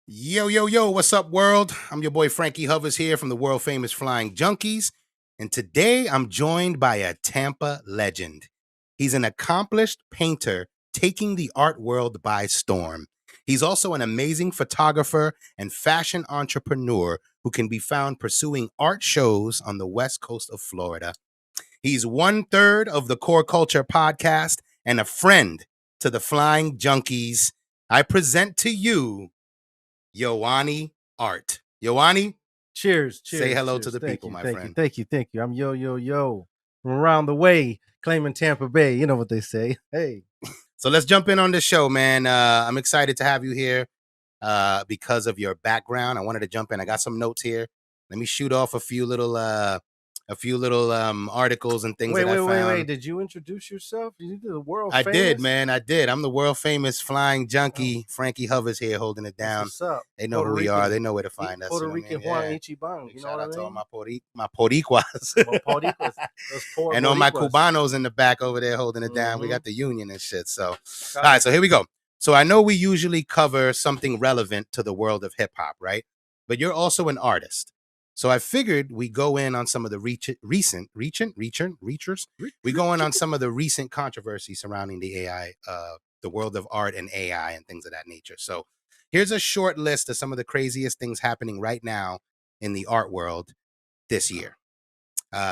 Yo, yo, yo, what's up, world? I'm your boy Frankie Hovers here from the world famous Flying Junkies. And today I'm joined by a Tampa legend. He's an accomplished painter taking the art world by storm. He's also an amazing photographer and fashion entrepreneur who can be found pursuing art shows on the west coast of Florida. He's 1/3 of the Core Culture podcast and a friend to the Flying Junkies. I present to you Yoany Art. Yoany, Cheers, say cheers, hello to cheers. the Thank people, you, my thank you, friend. thank you, thank you. I'm yo from around the way, claiming Tampa Bay. You know what they say. Hey, So let's jump in on the show, man. I'm excited to have you here because of your background. I wanted to jump in. I got some notes here. Let me shoot off a few little articles and things wait, that I wait, wait, wait. found. Did you introduce yourself? You the world I did, famous? man. I did. I'm the world famous flying Oh, junkie. Frankie Hovers here holding it that's down. what's up. They know Puerto who we are. Rican, They know where to find us. You Puerto know what I Rican mean? Juan Yeah. Ichibang. Big You know shout what I out to all mean? my Poricuas. My Poricuas, those poor And all my Boricuas. Cubanos in the back over there holding it down. We Mm-hmm. got the union and shit. So, all right. Copy. So here we go. So I know we usually cover something relevant to the world of hip hop, right? But you're also an artist. So I figured we go in on some of the reachers. We go in on some of the recent controversy surrounding the AI, the world of art and AI and things of that nature. So here's a short list of some of the craziest things happening right now in the art world this year.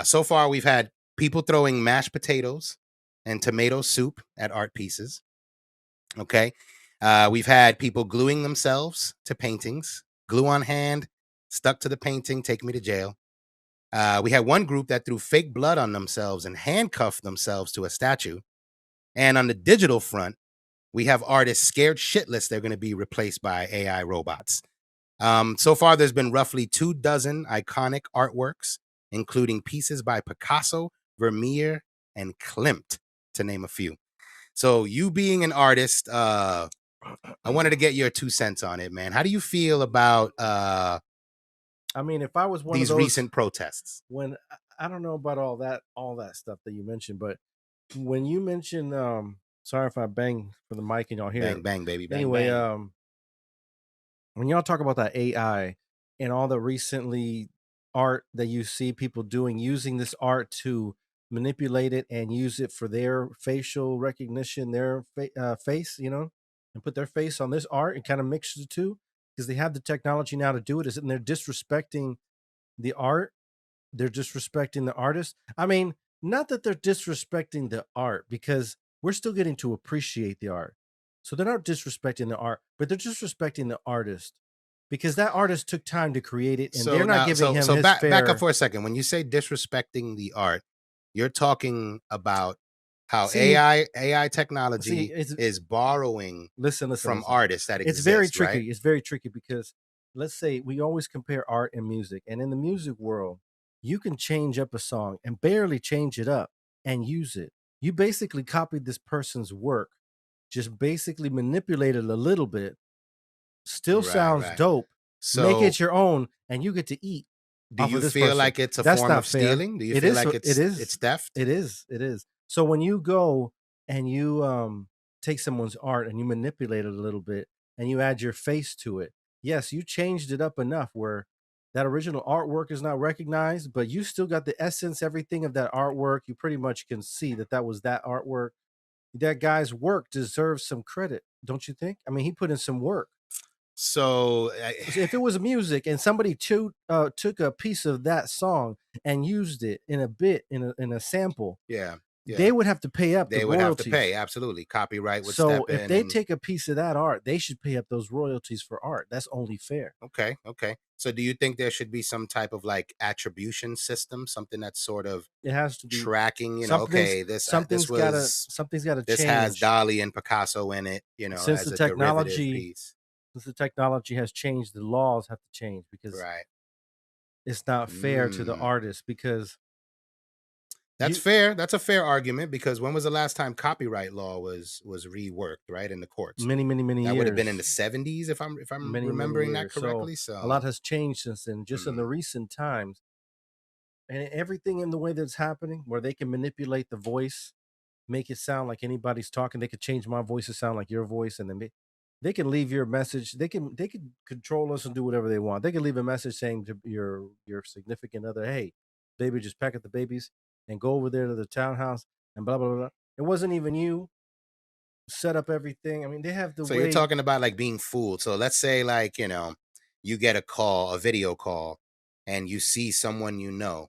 So far, we've had people throwing mashed potatoes and tomato soup at art pieces. Okay. We've had people gluing themselves to paintings, glue on hand, stuck to the painting, take me to jail. We had one group that threw fake blood on themselves and handcuffed themselves to a statue. And on the digital front, we have artists scared shitless they're going to be replaced by AI robots. So far, there's been roughly 24 iconic artworks, including pieces by Picasso, Vermeer, and Klimt, to name a few. So, you being an artist, I wanted to get your 2 cents on it, man. How do you feel about I mean, if I was one of these those, recent protests? when I don't know about all that stuff that you mentioned, but when you mentioned, sorry if I bang for the mic and y'all hear Bang, it. bang, baby, bang, Anyway, bang. when y'all talk about that AI and all the recently art that you see people doing, using this art to manipulate it and use it for their facial recognition, their face, and put their face on this art and kind of mix the two because they have the technology now to do it. Is it? And they're disrespecting the art. They're disrespecting the artist. I mean, not that they're disrespecting the art because we're still getting to appreciate the art. So they're not disrespecting the art, but they're disrespecting the artist because that artist took time to create it and So they're not now, giving so him so his back up fair. for a second. When you say disrespecting the art, you're talking about how See, AI see, technology it's is borrowing listen, listen, from listen. artists that It's very exist, right? tricky. It's very tricky because let's say we always compare art and music, and in the music world, you can change up a song and barely change it up and use it. You basically copied this person's work, just basically manipulate it a little bit, still Right, sounds right. dope, make So, it your own, and you get to eat do off you of this feel person. like it's a That's form not of fair. stealing? Do you It feel is. like It it's is. theft? It is. It is. So when you go and you take someone's art and you manipulate it a little bit and you add your face to it, yes, you changed it up enough where that original artwork is not recognized, but you still got the essence, everything of that artwork. You pretty much can see that that was that artwork. That guy's work deserves some credit, don't you think? I mean, he put in some work. So, So if it was music and somebody took a piece of that song and used it in a bit in a sample, yeah, yeah, they would have to pay up the they would have to pay. royalties. Absolutely, copyright would So step if in, they and take a piece of that art, they should pay up those royalties for art. That's only fair. okay, okay. So, do you think there should be some type of like attribution system, something that's sort of It has to be tracking? something's Okay, this something's gotta was something's gotta this has change Dali and Picasso in it, since as the a derivative technology piece. since the technology has changed. The laws have to change because Right. it's not fair to the Mm. artist because That's you fair. That's a fair argument because when was the last time copyright law was reworked, right, in the courts? many That would have been in the years. 70s if I'm Many remembering that years. So correctly. a lot So, has changed since then, just in the mm, recent times. And everything in the way that's happening, where they can manipulate the voice, make it sound like anybody's talking. They could change my voice to sound like your voice, and then they can leave your message. They can control us and do whatever they want. They can leave a message saying to your significant other, "Hey, baby, just pack up the babies and go over there to the townhouse and blah blah blah." It wasn't even you. Set up everything. I mean, they have the So you're way. talking about like being fooled. So let's say like, you get a call, a video call, and you see someone you know,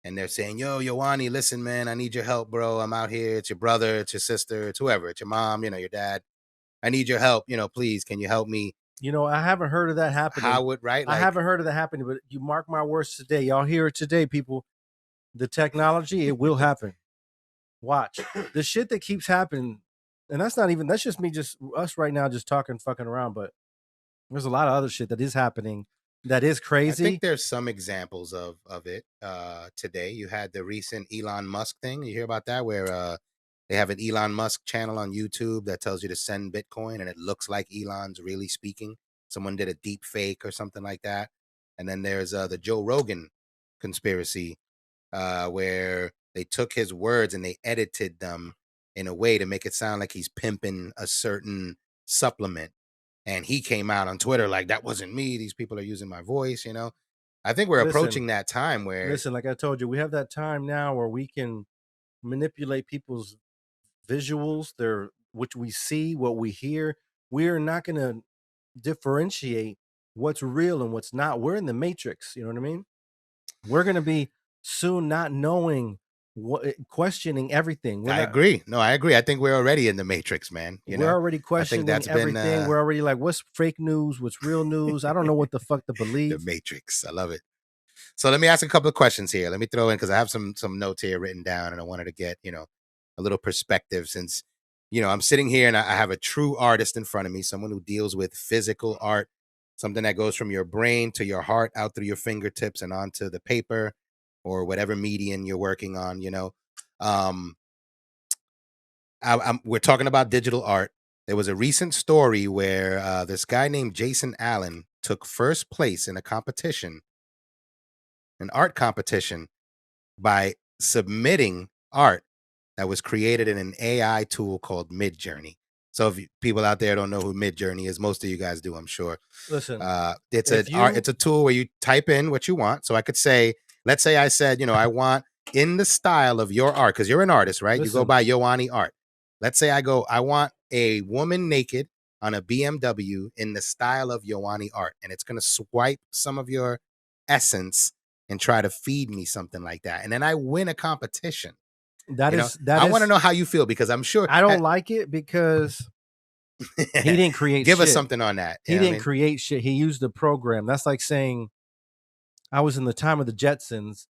and they're saying, "Yo, Yoany, listen, man, I need your help, bro. I'm out here. It's your brother, it's your sister, it's whoever, it's your mom, your dad. I need your help. Please, can you help me?" I haven't heard of that happening. How would right? I Like, haven't heard of that happening, but you mark my words today. Y'all hear it today, people. The technology, it will happen. Watch the shit that keeps happening, and that's not even. That's just me, just us right now, just talking, fucking around. But there's a lot of other shit that is happening that is I think crazy. there's some examples of it today. You had the recent Elon Musk thing. You hear about that, where they have an Elon Musk channel on YouTube that tells you to send Bitcoin, and it looks like Elon's really speaking. Someone did a deep fake or something like that. And then there's the Joe Rogan conspiracy, where they took his words and they edited them in a way to make it sound like he's pimping a certain supplement. And he came out on Twitter like, "That wasn't me. These people are using my voice." I think we're Listen, approaching that time where listen. Like I told you, we have that time now where we can manipulate people's visuals, their which we see, what we hear. We are not going to differentiate what's real and what's not. We're in the matrix. You know what I mean? We're going to be soon not knowing what, questioning everything. I agree. No, I agree. I think we're already in the matrix, man. We're already I think questioning that's been everything. We're already like, what's fake news? What's real news? I don't know what the fuck to the believe. matrix. I love it. So let me ask a couple of questions here. Let me throw in, because I have some notes here written down, and I wanted to get a little perspective, since I'm sitting here and I have a true artist in front of me, someone who deals with physical art, something that goes from your brain to your heart, out through your fingertips and onto the paper or whatever medium you're working on. Um, we're talking about digital art. There was a recent story where this guy named Jason Allen took first place in a competition, an art competition, by submitting art that was created in an AI tool called Midjourney. So if people out there don't know who Midjourney is, most of you guys do, I'm sure. Listen, It's if you it's a tool where you type in what you want. So I could say, let's say I said, I want in the style of your art, because you're an artist, right? You go listen, by Yoany Art. Let's say I want a woman naked on a BMW in the style of Yoany Art, and it's gonna swipe some of your essence and try to feed me something like that, and then I win a competition. that I want to is know how you feel, because I'm sure. I don't like it because he didn't create Give us shit. something on that. You He know what I didn't mean? create shit. He used a program. That's like saying I was in the time of the Jetsons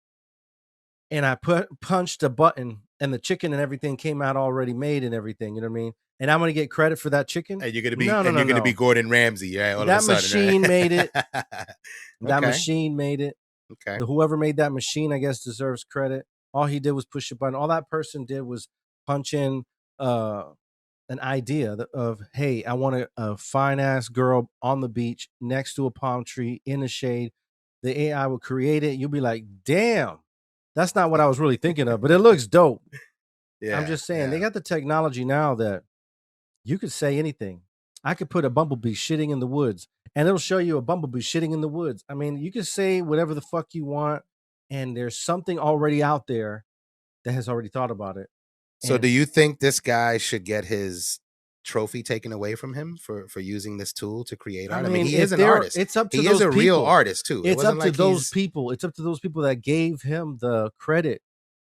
and I punched a button and the chicken and everything came out already made and everything. You know what I mean? And I'm gonna get credit for that chicken? No, no, And no, you're gonna be no. Gordon Ramsay, right? All of a That sudden, machine made it. right? That Okay. machine made it. Okay. The whoever made that machine, I guess, deserves credit. All he did was push a button. All that person did was punch in uh, an idea of, hey, I want a fine ass girl on the beach next to a palm tree in the shade. The AI would create it. You'll be like, damn, that's not what I was really thinking of, but it looks dope. I'm Yeah. just saying, they Yeah. got the technology now that you could say anything. I could put a bumblebee shitting in the woods and it'll show you a bumblebee shitting in the woods. I mean, you can say whatever the fuck you want, and there's something already out there that has already thought about it. So, do And you think this guy should get his trophy taken away from him for using this tool to create I art? I mean, mean, he is if an they're artist. it's up to He is those a real people. artist too. It It's wasn't up to like those he's people. It's up to those people that gave him the credit.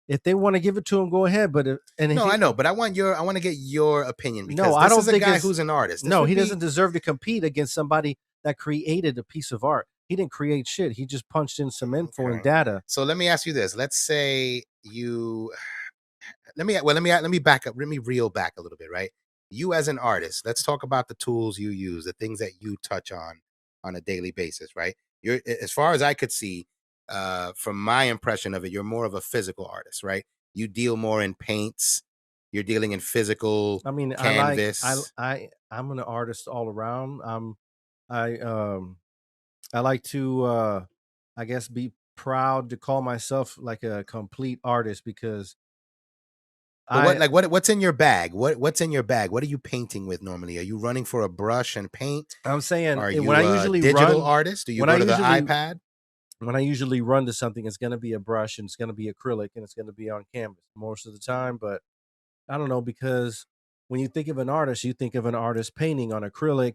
If they want to give it to him, go ahead. But if No, I he know, but I want to get your opinion, no, because I this is don't a think guy it's who's an artist. This no, would he be doesn't deserve to compete against somebody that created a piece of art. He didn't create shit. He just punched in some info and okay. data. So let me ask you this. Let's say you let me back up. Let me reel back a little bit, right? You as an artist, let's talk about the tools you use, the things that you touch on a daily basis, right? You're, as far as I could see, from my impression of it, you're more of a physical artist, right? You deal more in paints. You're dealing in physical I mean, canvas. I'm an artist all around. I I like to I guess be proud to call myself like a complete artist because But what I like what's in your bag? What's in your bag? What are you painting with normally? Are you running for a brush and paint? I'm saying Are when I you a usually digital run, artist? Do you when I go to the usually iPad? when I usually run to something, it's going to be a brush and it's going to be acrylic and it's going to be on canvas most of the time. But I don't know, because when you think of an artist, you think of an artist painting on acrylic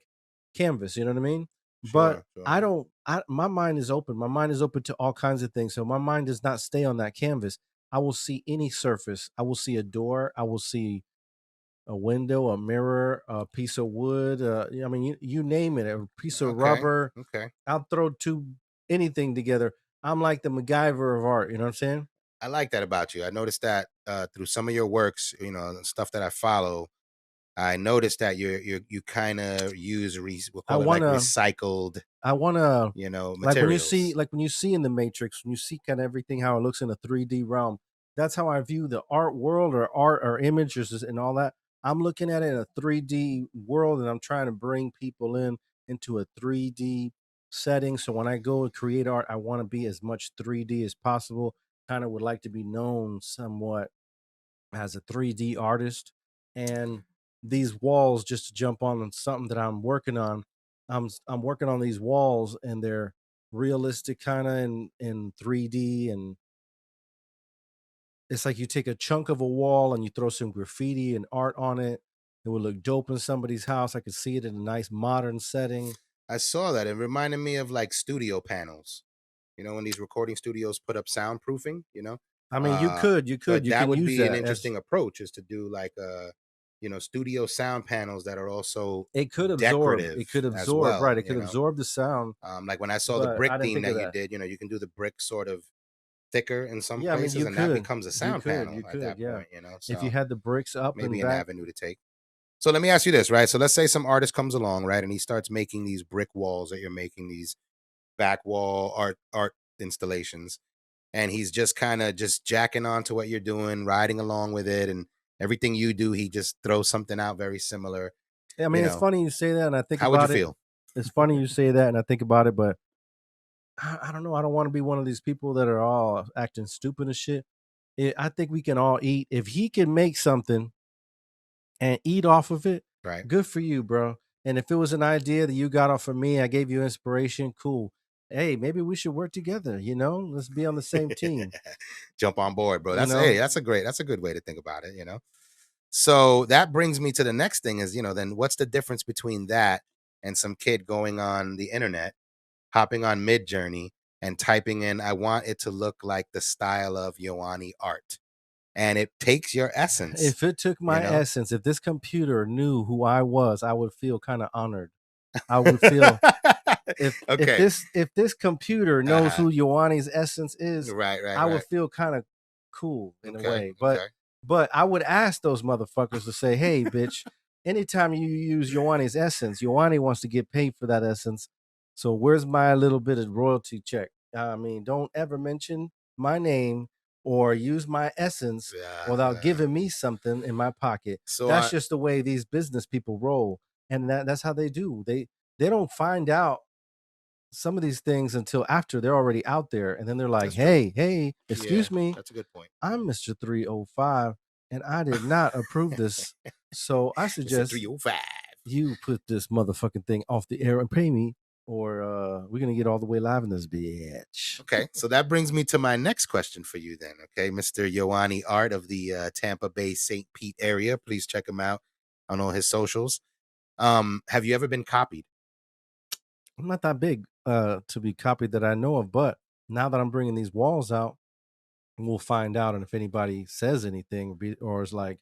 canvas. You know what I mean? But Sure, sure. I don't. My mind is open. My mind is open to all kinds of things. So my mind does not stay on that canvas. I will see any surface. I will see a door. I will see a window, a mirror, a piece of wood. I mean, you name it, a piece of Okay. rubber. Okay. I'll throw anything together. I'm like the MacGyver of art. You know what I'm saying? I like that about you. I noticed that through some of your works, stuff that I follow. I noticed that you kind of use we'll I call it like wanna recycled, I wanna materials. like when you see in the Matrix, when you see kind of everything how it looks in a 3D realm, that's how I view the art world or art or images and all that. I'm looking at it in a 3D world and I'm trying to bring people into a 3D setting. So when I go and create art, I want to be as much 3D as possible. Kind of would like to be known somewhat as a 3D artist. And these walls, just to jump on something that I'm working on, I'm working on these walls and they're realistic kind of in 3D, and it's like you take a chunk of a wall and you throw some graffiti and art on it. It would look dope in somebody's house. I could see it in a nice modern setting. I saw that. It reminded me of like studio panels. When these recording studios put up soundproofing. I mean, Uh, but you that can would use be an that as interesting approach, is to do like studio sound panels that are also it decorative could as absorb, right? well. It could absorb the sound, Like when I saw the but brick I didn't theme think of that you that. did, you can do the brick sort of thicker in some Yeah, I mean, places, and that becomes a sound panel you at could, that yeah. point. If you So had the bricks up and maybe an back, avenue to take. So let me ask you this, right? So let's say some artist comes along, right, and he starts making these brick walls that you're making, these back wall art installations, and he's just kind of just jacking on to what you're doing, riding along with it, and everything you do, he just throws something out very similar. I You mean, it's know, funny you say that, and I think how would you about it. feel? It's funny you say that, and I think about it, but I don't know. I don't want to be one of these people that are all acting stupid and shit. I think we can all eat. If he can make something and eat off of it, Right. good for you, bro. And if it was an idea that you got off of me, I gave you inspiration, cool. Hey, maybe we should work together, Let's be on the same team, Jump on board, bro. you know? That's a good way to think about it. So that brings me to the next thing is, then what's the difference between that and some kid going on the internet, hopping on Mid Journey and typing in, I want it to look like the style of Yoany art. And it takes your essence, If it took you my know? essence, if this computer knew who I was, I would feel kind of honored. I would feel Okay. if this computer knows Uh-huh. who Ioani's essence is, Right, right, I would right. feel kind of cool in a Okay, way. okay. But I would ask those motherfuckers to say, "Hey, bitch, anytime you use Ioani's essence, Ioani wants to get paid for that essence. So where's my little bit of royalty check? I mean, don't ever mention my name or use my essence Yeah, without yeah. giving me something in my pocket." So That's I just the way these business people roll, and that's how they do. They don't find out some of these things until after they're already out there, and then they're like, That's true. hey, Yeah, excuse me, that's a good point. I'm Mr. 305 and I did not approve this, so I Mr. suggest 305. you put this motherfucking thing off the air and pay me, or we're gonna get all the way live in this bitch. Okay, so that brings me to my next question for you then. Okay, Mr. Yoany Art of the Tampa Bay St. Pete area. Please check him out on all his socials. Have you ever been copied? I'm not that big to be copied that I know of, but now that I'm bringing these walls out, we'll find out. And if anybody says anything or is like,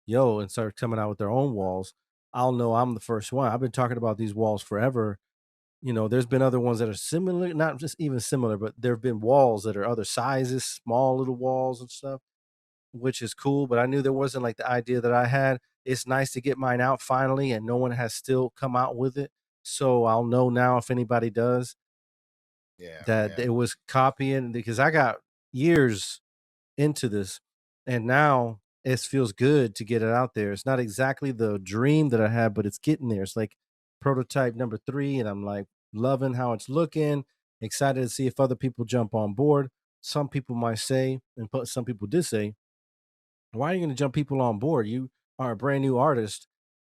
yo, and start coming out with their own walls, I'll know I'm the first one. I've been talking about these walls forever. There's been other ones that are similar, not just even similar, but there have been walls that are other sizes, small little walls and stuff, which is cool. But I knew there wasn't like the idea that I had. It's nice to get mine out finally, and no one has still come out with it. So I'll know now if anybody does Yeah, that yeah. it was copying, because I got years into this, and now it feels good to get it out there. It's not exactly the dream that I had, but it's getting there. It's like prototype number 3, and I'm like loving how it's looking, excited to see if other people jump on board. Some people might say, and some people did say, Why are you going to jump people on board? You are a brand new artist.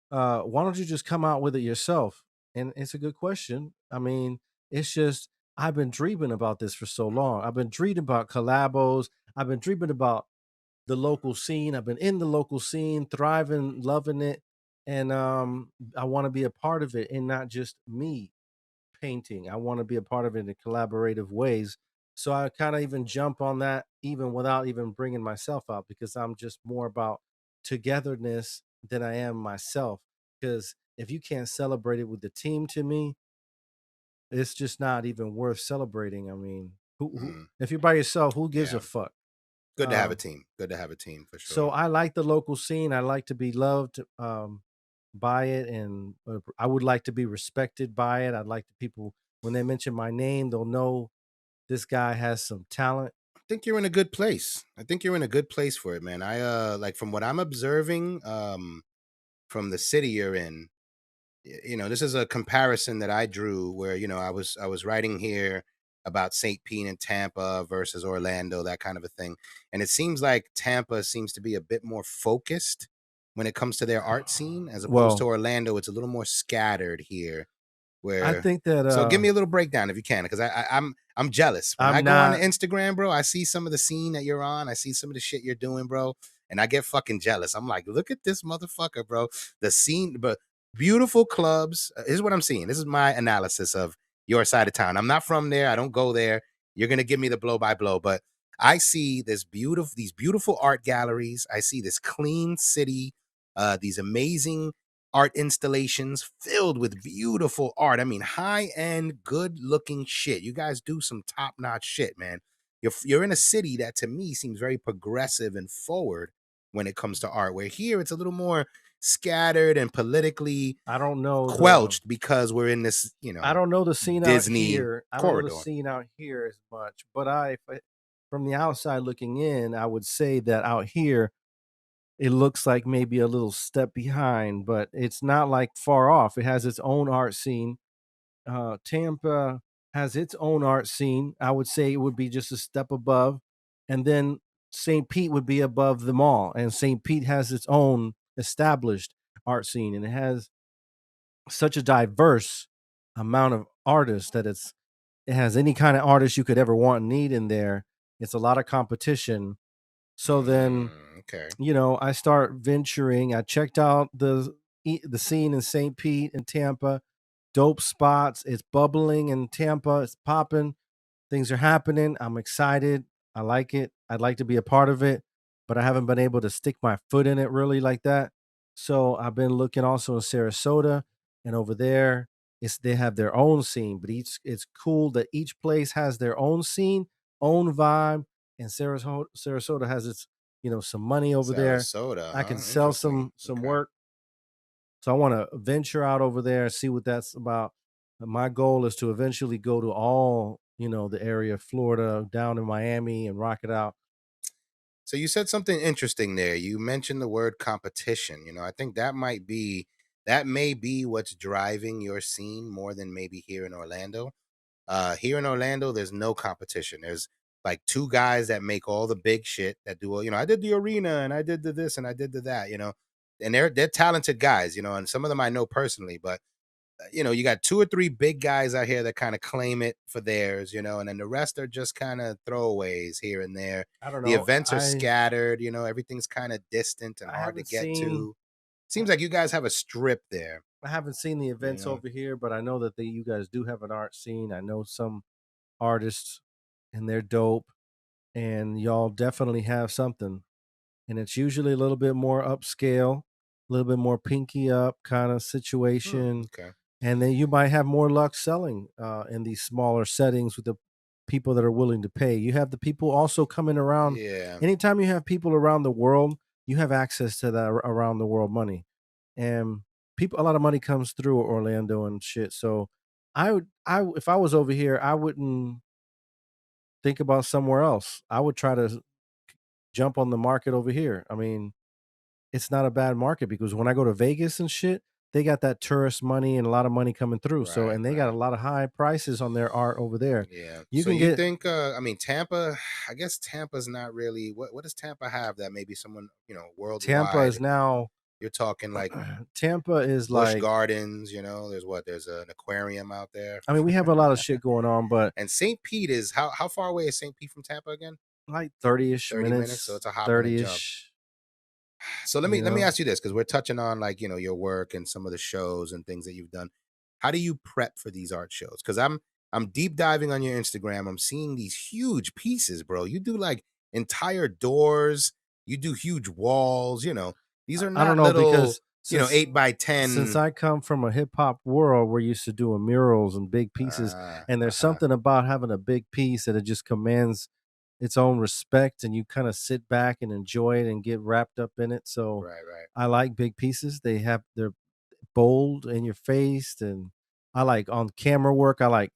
Why don't you just come out with it yourself? And it's a good question. I mean, it's just I've been dreaming about this for so long. I've been dreaming about collabos. I've been dreaming about the local scene. I've been in the local scene, thriving, loving it, and I want to be a part of it, and not just me painting. I want to be a part of it in collaborative ways. So I kind of even jump on that even without even bringing myself out, because I'm just more about togetherness than I am myself. Because if you can't celebrate it with the team, to me, it's just not even worth celebrating. I mean, who Mm, if you're by yourself, who gives a yeah. fuck? Good to have a Um, team. Good to have a team for so sure. I like the local scene. I like to be loved by it, and I would like to be respected by it. I'd like the people, when they mention my name, they'll know this guy has some talent. I think you're in a good place. I think you're in a good place for it, man. I like from what I'm observing from the city you're in, this is a comparison that I drew where, I was writing here about St. Pete and Tampa versus Orlando, that kind of a thing. And it seems like Tampa seems to be a bit more focused when it comes to their art scene as opposed to Well, Orlando. It's a little more scattered here I where think that so give me a little breakdown if you can, because I'm jealous. When I I'm go on not. Instagram, bro, I see some of the scene that you're on. I see some of the shit you're doing, bro, and I get fucking jealous. I'm like, look at this motherfucker, bro. The scene, but beautiful clubs. Here's what I'm seeing. This is my analysis of your side of town. I'm not from there. I don't go there. You're gonna give me the blow by blow, but I see these beautiful art galleries. I see this clean city, these amazing art installations filled with beautiful art. I mean, high end, good looking shit. You guys do some top notch shit, man. You're in a city that to me seems very progressive and forward when it comes to art. Where here it's a little more scattered and politically I don't know the. quelched because we're in this, I don't know the scene out Disney here. I don't know the corridor. scene out here as much, but from the outside looking in, I would say that out here it looks like maybe a little step behind, but it's not like far off. It has its own art scene. Tampa has its own art scene. I would say it would be just a step above, and then St. Pete would be above them all. And St. Pete has its own established art scene, and it has such a diverse amount of artists that it has any kind of artist you could ever want and need in there. It's a lot of competition. So then, Okay. I start venturing. I checked out the scene in St. Pete and Tampa. Dope spots. It's bubbling in Tampa. It's popping. Things are happening. I'm excited. I like it. I'd like to be a part of it, but I haven't been able to stick my foot in it really like that. So I've been looking also in Sarasota, and over there, they have their own scene, but it's cool that each place has their own scene, own vibe, and Sarasota has its some money over there. Sarasota, I can huh? sell Interesting. some Okay. work, so I want to venture out over there and see what that's about. My goal is to eventually go to all, the area of Florida, down in Miami, and rock it out. So you said something interesting there. You mentioned the word competition. I think that may be what's driving your scene more than maybe here in Orlando. Here in Orlando, there's no competition. There's like two guys that make all the big shit that do all, I did the arena and I did the this and I did the that, and they're talented guys, and some of them I know personally, but you got two or three big guys out here that kind of claim it for theirs, and then the rest are just kind of throwaways here and there. I don't The know. events are scattered, everything's kind of distant and I hard to haven't get seen to. Seems like you guys have a strip there, I haven't seen the you events know. over here, but I know that you guys do have an art scene. I know some artists, and they're dope, and y'all definitely have something. And it's usually a little bit more upscale, a little bit more pinky up kind of situation. Okay. And then you might have more luck selling in these smaller settings with the people that are willing to pay. You have the people also coming around. Yeah. Anytime you have people around the world, you have access to that around the world money, and a lot of money comes through Orlando and shit. So if I was over here, I wouldn't think about somewhere else. I would try to jump on the market over here. I mean, it's not a bad market because when I go to Vegas and shit, they got that tourist money and a lot of money coming through. So, Right, and they got a right. lot of high prices on their art over there. Yeah. You So can you get think I mean Tampa, I guess Tampa's not really what does Tampa have that maybe someone, Tampa is worldwide, now you're talking like Tampa is Busch like, Gardens, there's an aquarium out there. I mean, we have a lot of shit going on, but And St. Pete is how far away is St. Pete from Tampa again? like 30-ish 30 minutes, so minutes, it's a hop and a jump. 30-ish, So let me you let me know. ask you this, because we're touching on like your work and some of the shows and things that you've done. How do you prep for these art shows? Because I'm deep diving on your Instagram. I'm seeing these huge pieces, bro. You do like entire doors. You do huge walls. These are I don't not know little, because since 8 by 10. I come from a hip hop world, we're used to doing murals and big pieces, and there's Uh-huh. something about having a big piece that it just commands its own respect, and you kind of sit back and enjoy it and get wrapped up in it. So Right, right. I like big pieces. They're bold in your face, and I like on camera work. I like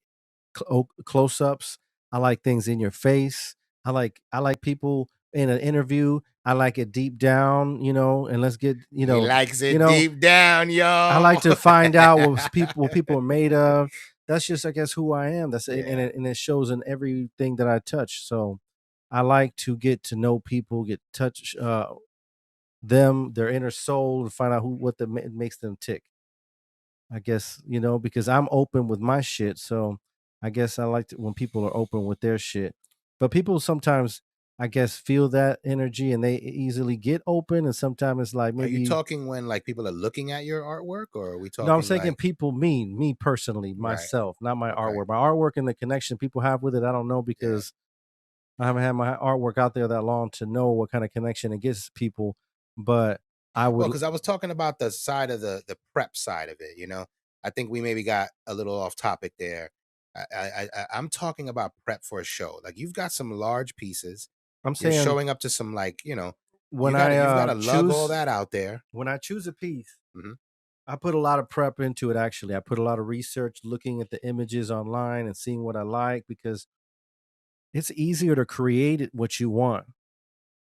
close ups. I like things in your face. I like people in an interview. I like it deep down, and let's get He likes you it know. deep down, I yo. like to find out what people are made of. That's just, I guess, who I am. That's it, and Yeah. it shows in everything that I touch. So I like to get to know people, get touch them, their inner soul, and find out what makes them tick. I guess, because I'm open with my shit. So I guess I like when people are open with their shit. But people sometimes, I guess, feel that energy and they easily get open. And sometimes it's like Are you maybe, talking when like people are looking at your artwork, or are we no, I'm talking saying like people, me personally, right? myself, not my Okay. artwork. My artwork and the connection people have with it, I don't know Yeah. because I haven't had my artwork out there that long to know what kind of connection it gets people. But I Well, would, because I was talking about the side of the prep side of it. I think we maybe got a little off topic there. I'm talking about prep for a show. Like you've got some large pieces. I'm You're saying showing up to some like when you've got I to lug all that out there. choose a piece, Hmm. I put a lot of prep into it actually. I put a lot of research looking at the images online and seeing what I like because it's easier to create what you want.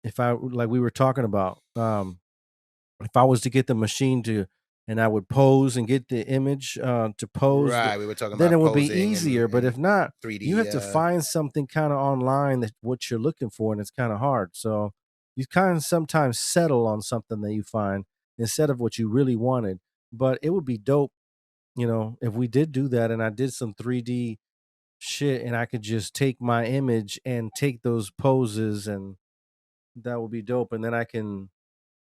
If I like we were talking about, if I was to get the machine to and I would pose and get the image to pose, Right. We were talking then about it would be posing easier. But in if not, you 3D. have to find something kind of online that what you're looking for, and it's kind of hard. So you kind of sometimes settle on something that you find instead of what you really wanted. But it would be dope, if we did do that and I did some 3D shit and I could just take my image and take those poses and that would be dope. And then I can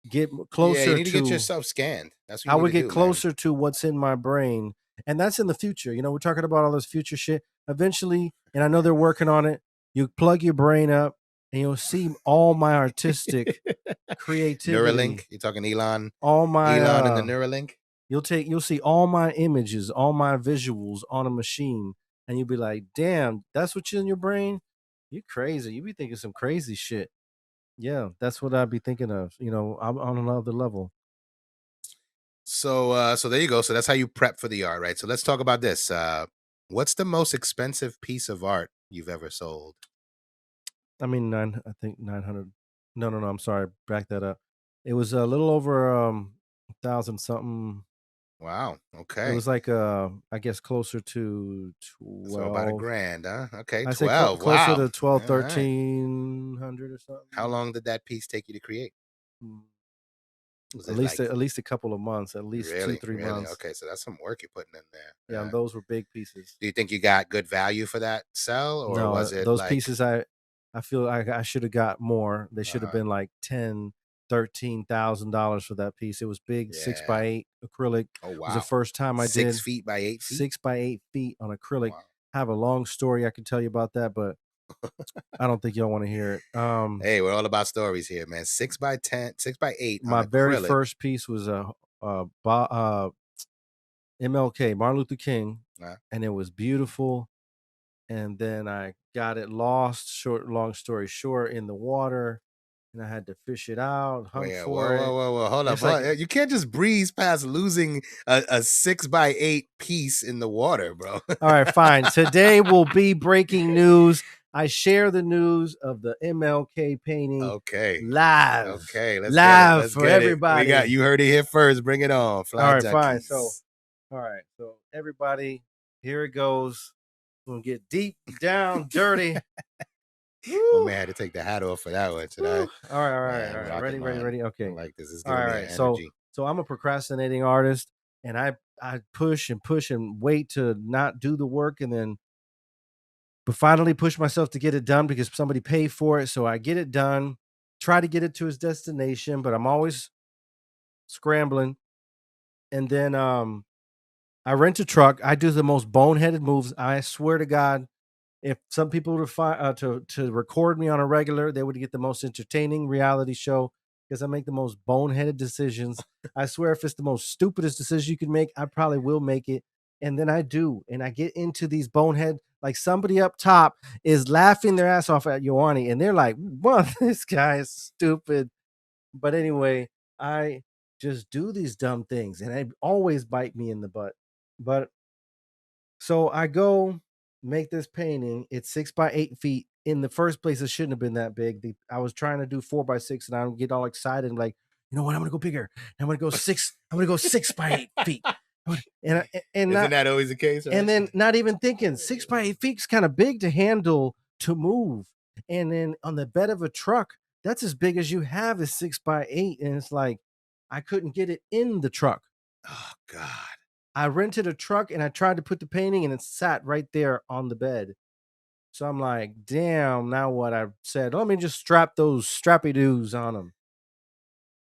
get Yeah, you closer need to get to yourself scanned. That's what you I need would to get do, man. closer to what's in my brain. And that's in the future. We're talking about all this future shit. Eventually, and I know they're working on it, you plug your brain up and you'll see all my artistic Neuralink. creativity, You're talking Elon, all my Elon and the Neuralink. you'll see all my images, all my visuals on a machine, and you'll be like, damn, that's what's in your brain? You crazy. You be thinking some crazy shit. Yeah, that's what I'd be thinking of. I'm on another level. So there you go. So that's how you prep for the art, right? So let's talk about this. What's the most expensive piece of art you've ever sold? I mean, I think 900. No, no, no. I'm sorry. Back that up. It was a little over 1,000 something. Wow. It Okay. was like I guess closer to So about a 12. grand, huh? Okay, I say 12. closer Wow. to 12, All right. 1,300 or How something. long did that piece take you to create? Mm, Was At it least like at least a couple of months, at least two, really, three really? months. Okay, so that's some work you're putting in there. Yeah, All and right. those were big pieces. Do you think you got good value for that sell, or No, was it those like, pieces I feel like I should have got more. They should have uh-huh. been like 10, $13,000 for that piece. It was big, six Yeah. by eight acrylic. It Oh was the wow. first time I Six did feet by 8 feet? 6 by 8 feet on acrylic. Wow. I have a long story I can tell you about that, but I don't think y'all want to hear it. Hey, we're all about stories here, man. 6 by 10, 6 by 8 on My very acrylic. first piece was MLK, Martin Luther King, Uh, and it was beautiful. And then I got it lost. Long story short, in the water, and I had to fish it out. Hunt Wait, for whoa, whoa, it. whoa, whoa. Hold up. It's like, You can't just breeze past losing a 6 by 8 piece in the water, bro. all right, fine. Today will be breaking news. I share the news of the MLK painting Okay. live. Okay. Let's get it. Live Let's for get it. We everybody. got you heard it here first. Bring it on. Fly All right, fine. So, Junkies. all right. So, everybody, here it goes. We're going to get deep, down, dirty. My man had to take the hat off for that one today. All right, all right, Man, all right. rocket Ready. man. Okay. I like this. It's All giving right, me all an right. energy. So I'm a procrastinating artist, and I push and wait to not do the work, and then but finally push myself to get it done because somebody paid for it. So I get it done, try to get it to his destination, but I'm always scrambling. And then I rent a truck. I do the most boneheaded moves. I swear to God, if some people were to record me on a regular, they would get the most entertaining reality show because I make the most boneheaded decisions. I swear, if it's the most stupidest decision you can make, I probably will make it. And then I do, and I get into these bonehead. Like somebody up top is laughing their ass off at Yoany, and they're like, "Well, this guy is stupid." But anyway, I just do these dumb things, and they always bite me in the butt. But so I go make this painting. It's 6 by 8 feet. In the first place, it shouldn't have been that big. I was trying to do 4 by 6, and I would get all excited and like, you know what? I'm gonna go bigger. I'm gonna go six. I'm gonna go 6 by 8 feet. And Isn't not that always the case, right? and then not even thinking 6 by 8 feet is kind of big to handle to move. And then on the bed of a truck, that's as big as you have is 6 by 8, and it's like I couldn't get it in the truck. Oh God. I rented a truck and I tried to put the painting and it sat right there on the bed. So I'm like, damn, now what? I said, let me just strap those strappy doos on them.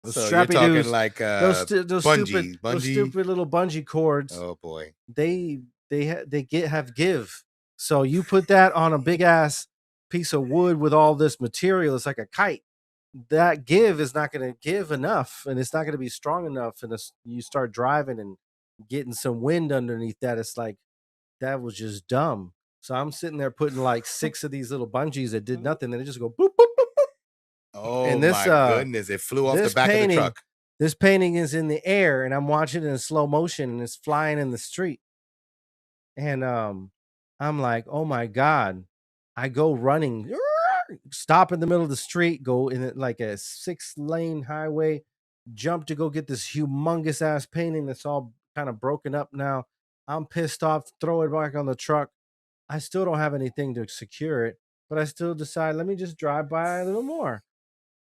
Those So you're strappy talking doos, like those bungee. stupid little bungee cords. Oh boy. They have give. So you put that on a big ass piece of wood with all this material, it's like a kite. That give is not going to give enough, and it's not going to be strong enough. And you start driving and getting some wind underneath that. It's like that was just dumb. So I'm sitting there putting like 6 of these little bungees that did nothing, and they just go boop boop boop boop. Oh And my goodness. It flew off the back of the truck. this painting is in the air, and I'm watching it in slow motion, and it's flying in the street. And I'm like, oh my God. I go running, stop in the middle of the street, go in like a 6-lane highway, jump to go get this humongous ass painting that's all kind of broken up now. I'm pissed off, throw it back on the truck. I still don't have anything to secure it, but I still decide, let me just drive by a little more.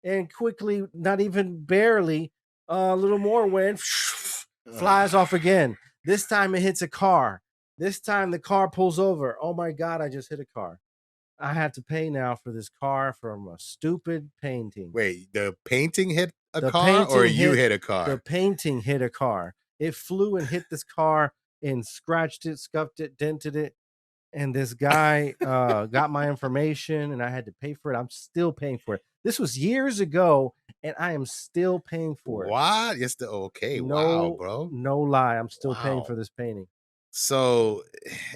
And quickly, not even barely, a little more wind flies off again. This time it hits a car. This time the car pulls over. Oh my God, I just hit a car. I have to pay now for this car from a stupid painting. Wait, the painting hit a The car or painting you hit- hit a car? The painting hit a car. It flew and hit this car and scratched it, scuffed it, dented it. And this guy got my information and I had to pay for it. I'm still paying for it. This was years ago and I am still paying for it. What? Yes, okay. No, Wow, bro. no lie. I'm still paying Wow. for this painting. So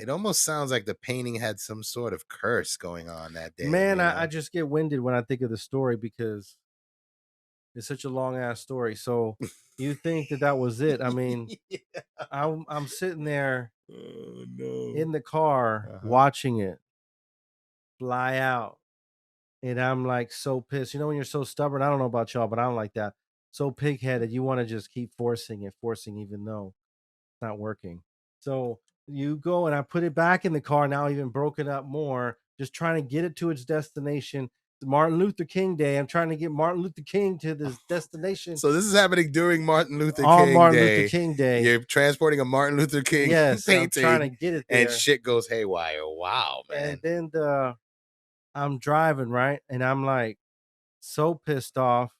it almost sounds like the painting had some sort of curse going on that day. Man, you know? I just get winded when I think of the story because it's such a long ass story. So you think that was it? I mean, Yeah. I'm sitting there Oh no. in the car watching it fly out, and I'm like so pissed. You know when you're so stubborn? I don't know about y'all, but I'm like that. So pig-headed, you want to just keep forcing even though it's not working. So you go and I put it back in the car, now even broken up more, just trying to get it to its destination. Martin Luther King Day. I'm trying to get Martin Luther King to this destination. So this is happening during Martin Luther On King Martin Day. Luther King Day. You're transporting a Martin Luther King Yes, painting. I'm trying to get it there. And shit goes haywire. Wow, man. And then I'm driving, right? And I'm like so pissed off.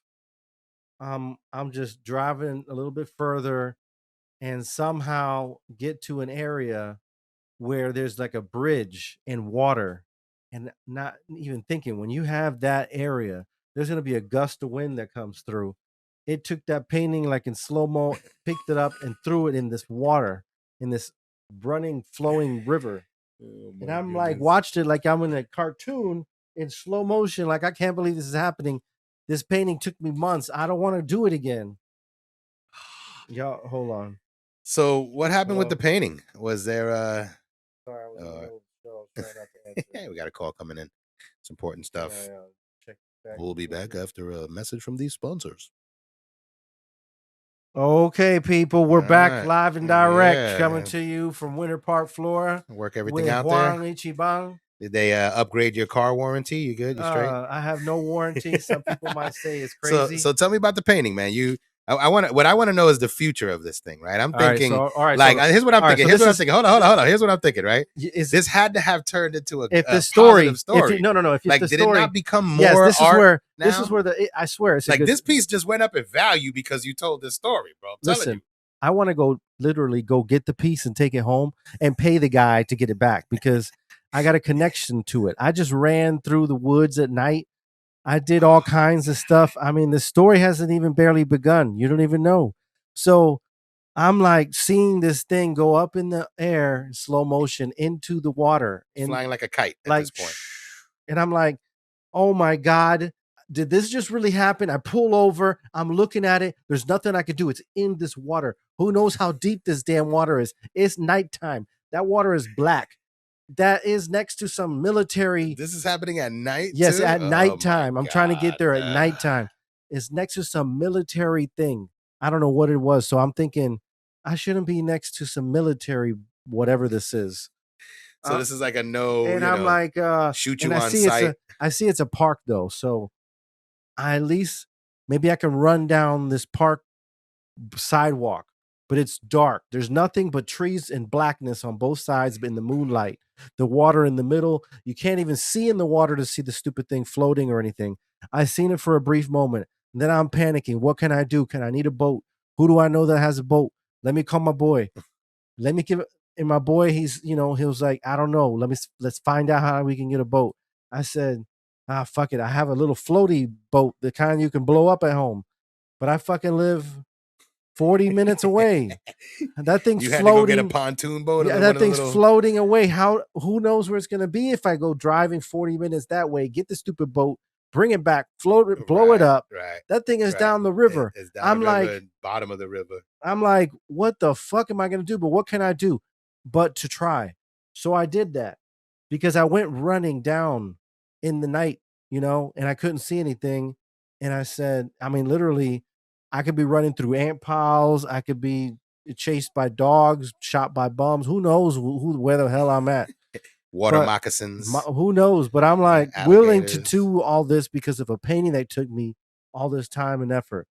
I'm just driving a little bit further and somehow get to an area where there's like a bridge and water, and not even thinking when you have that area, there's going to be a gust of wind that comes through. It took that painting like in slow-mo, picked it up and threw it in this water, in this running, flowing river. And I'm like, watched it like I'm in a cartoon in slow motion. Like, I can't believe this is happening. This painting took me months. I don't want to do it again. Y'all, hold on. So what happened with the painting? Was there Sorry, I was in the middle of the show. Sorry not to answer. we got a call coming in. It's important stuff. Yeah, check back. We'll be back after a message from these sponsors. Okay, people, we're All back right. live and direct, coming Yeah. to you from Winter Park, Florida, Work everything with out Juan there. Ichiban. Did they upgrade your car warranty? You good? You straight? I have no warranty. Some people might say it's So crazy. so tell me about the painting, man. I want what I want to know is the future of this thing, right? I'm All right, thinking all right. like here's what I'm thinking. Here's what I'm thinking. Hold on. Here's what I'm thinking, right? This had to have turned into a positive story. No. If like, the did story, it not become more yes, this art is where now? this is where I swear, it's like this piece just went up in value because you told this story, bro. I'm telling you. I want to literally go get the piece and take it home and pay the guy to get it back because I got a connection to it. I just ran through the woods at night. I did all kinds of stuff. I mean, the story hasn't even barely begun. You don't even know. So I'm like seeing this thing go up in the air in slow motion into the water, Flying like a kite at like, this point. and I'm like, oh my God, did this just really happen? I pull over, I'm looking at it. There's nothing I could do. It's in this water. Who knows how deep this damn water is? It's nighttime. That water is black. That is next to some military. This is happening at night. Yes, too? at nighttime. I'm trying to get there at God. nighttime. It's next to some military thing. I don't know what it was. So I'm thinking I shouldn't be next to some military, whatever this is. So this is like a no, and I'm like, shoot you and on sight. I see it's a park though, so I at least maybe I can run down this park sidewalk, but it's dark. There's nothing but trees and blackness on both sides, but in the moonlight, the water in the middle, you can't even see in the water to see the stupid thing floating or anything. I seen it for a brief moment, and then I'm panicking. What can I do? Can I need a boat? Who do I know that has a boat? Let me call my boy. Let me give it. And my boy, he was like, I don't know. Let's find out how we can get a boat. I said, fuck it. I have a little floaty boat, the kind you can blow up at home. But I fucking live 40 minutes away. That thing's you had floating. To go get a pontoon boat. Yeah, that thing's floating away. Who knows where it's gonna be if I go driving 40 minutes that way, get the stupid boat, bring it back, float it, blow it up. Right. That thing is down the river. It's down the river, bottom of the river. I'm like, what the fuck am I gonna do? But what can I do but to try? So I did that because I went running down in the night, and I couldn't see anything. And I said, I mean, literally, I could be running through ant piles. I could be chased by dogs, shot by bums. Who knows where the hell I'm at? Water moccasins. Who knows? But I'm like willing to do all this because of a painting that took me all this time and effort.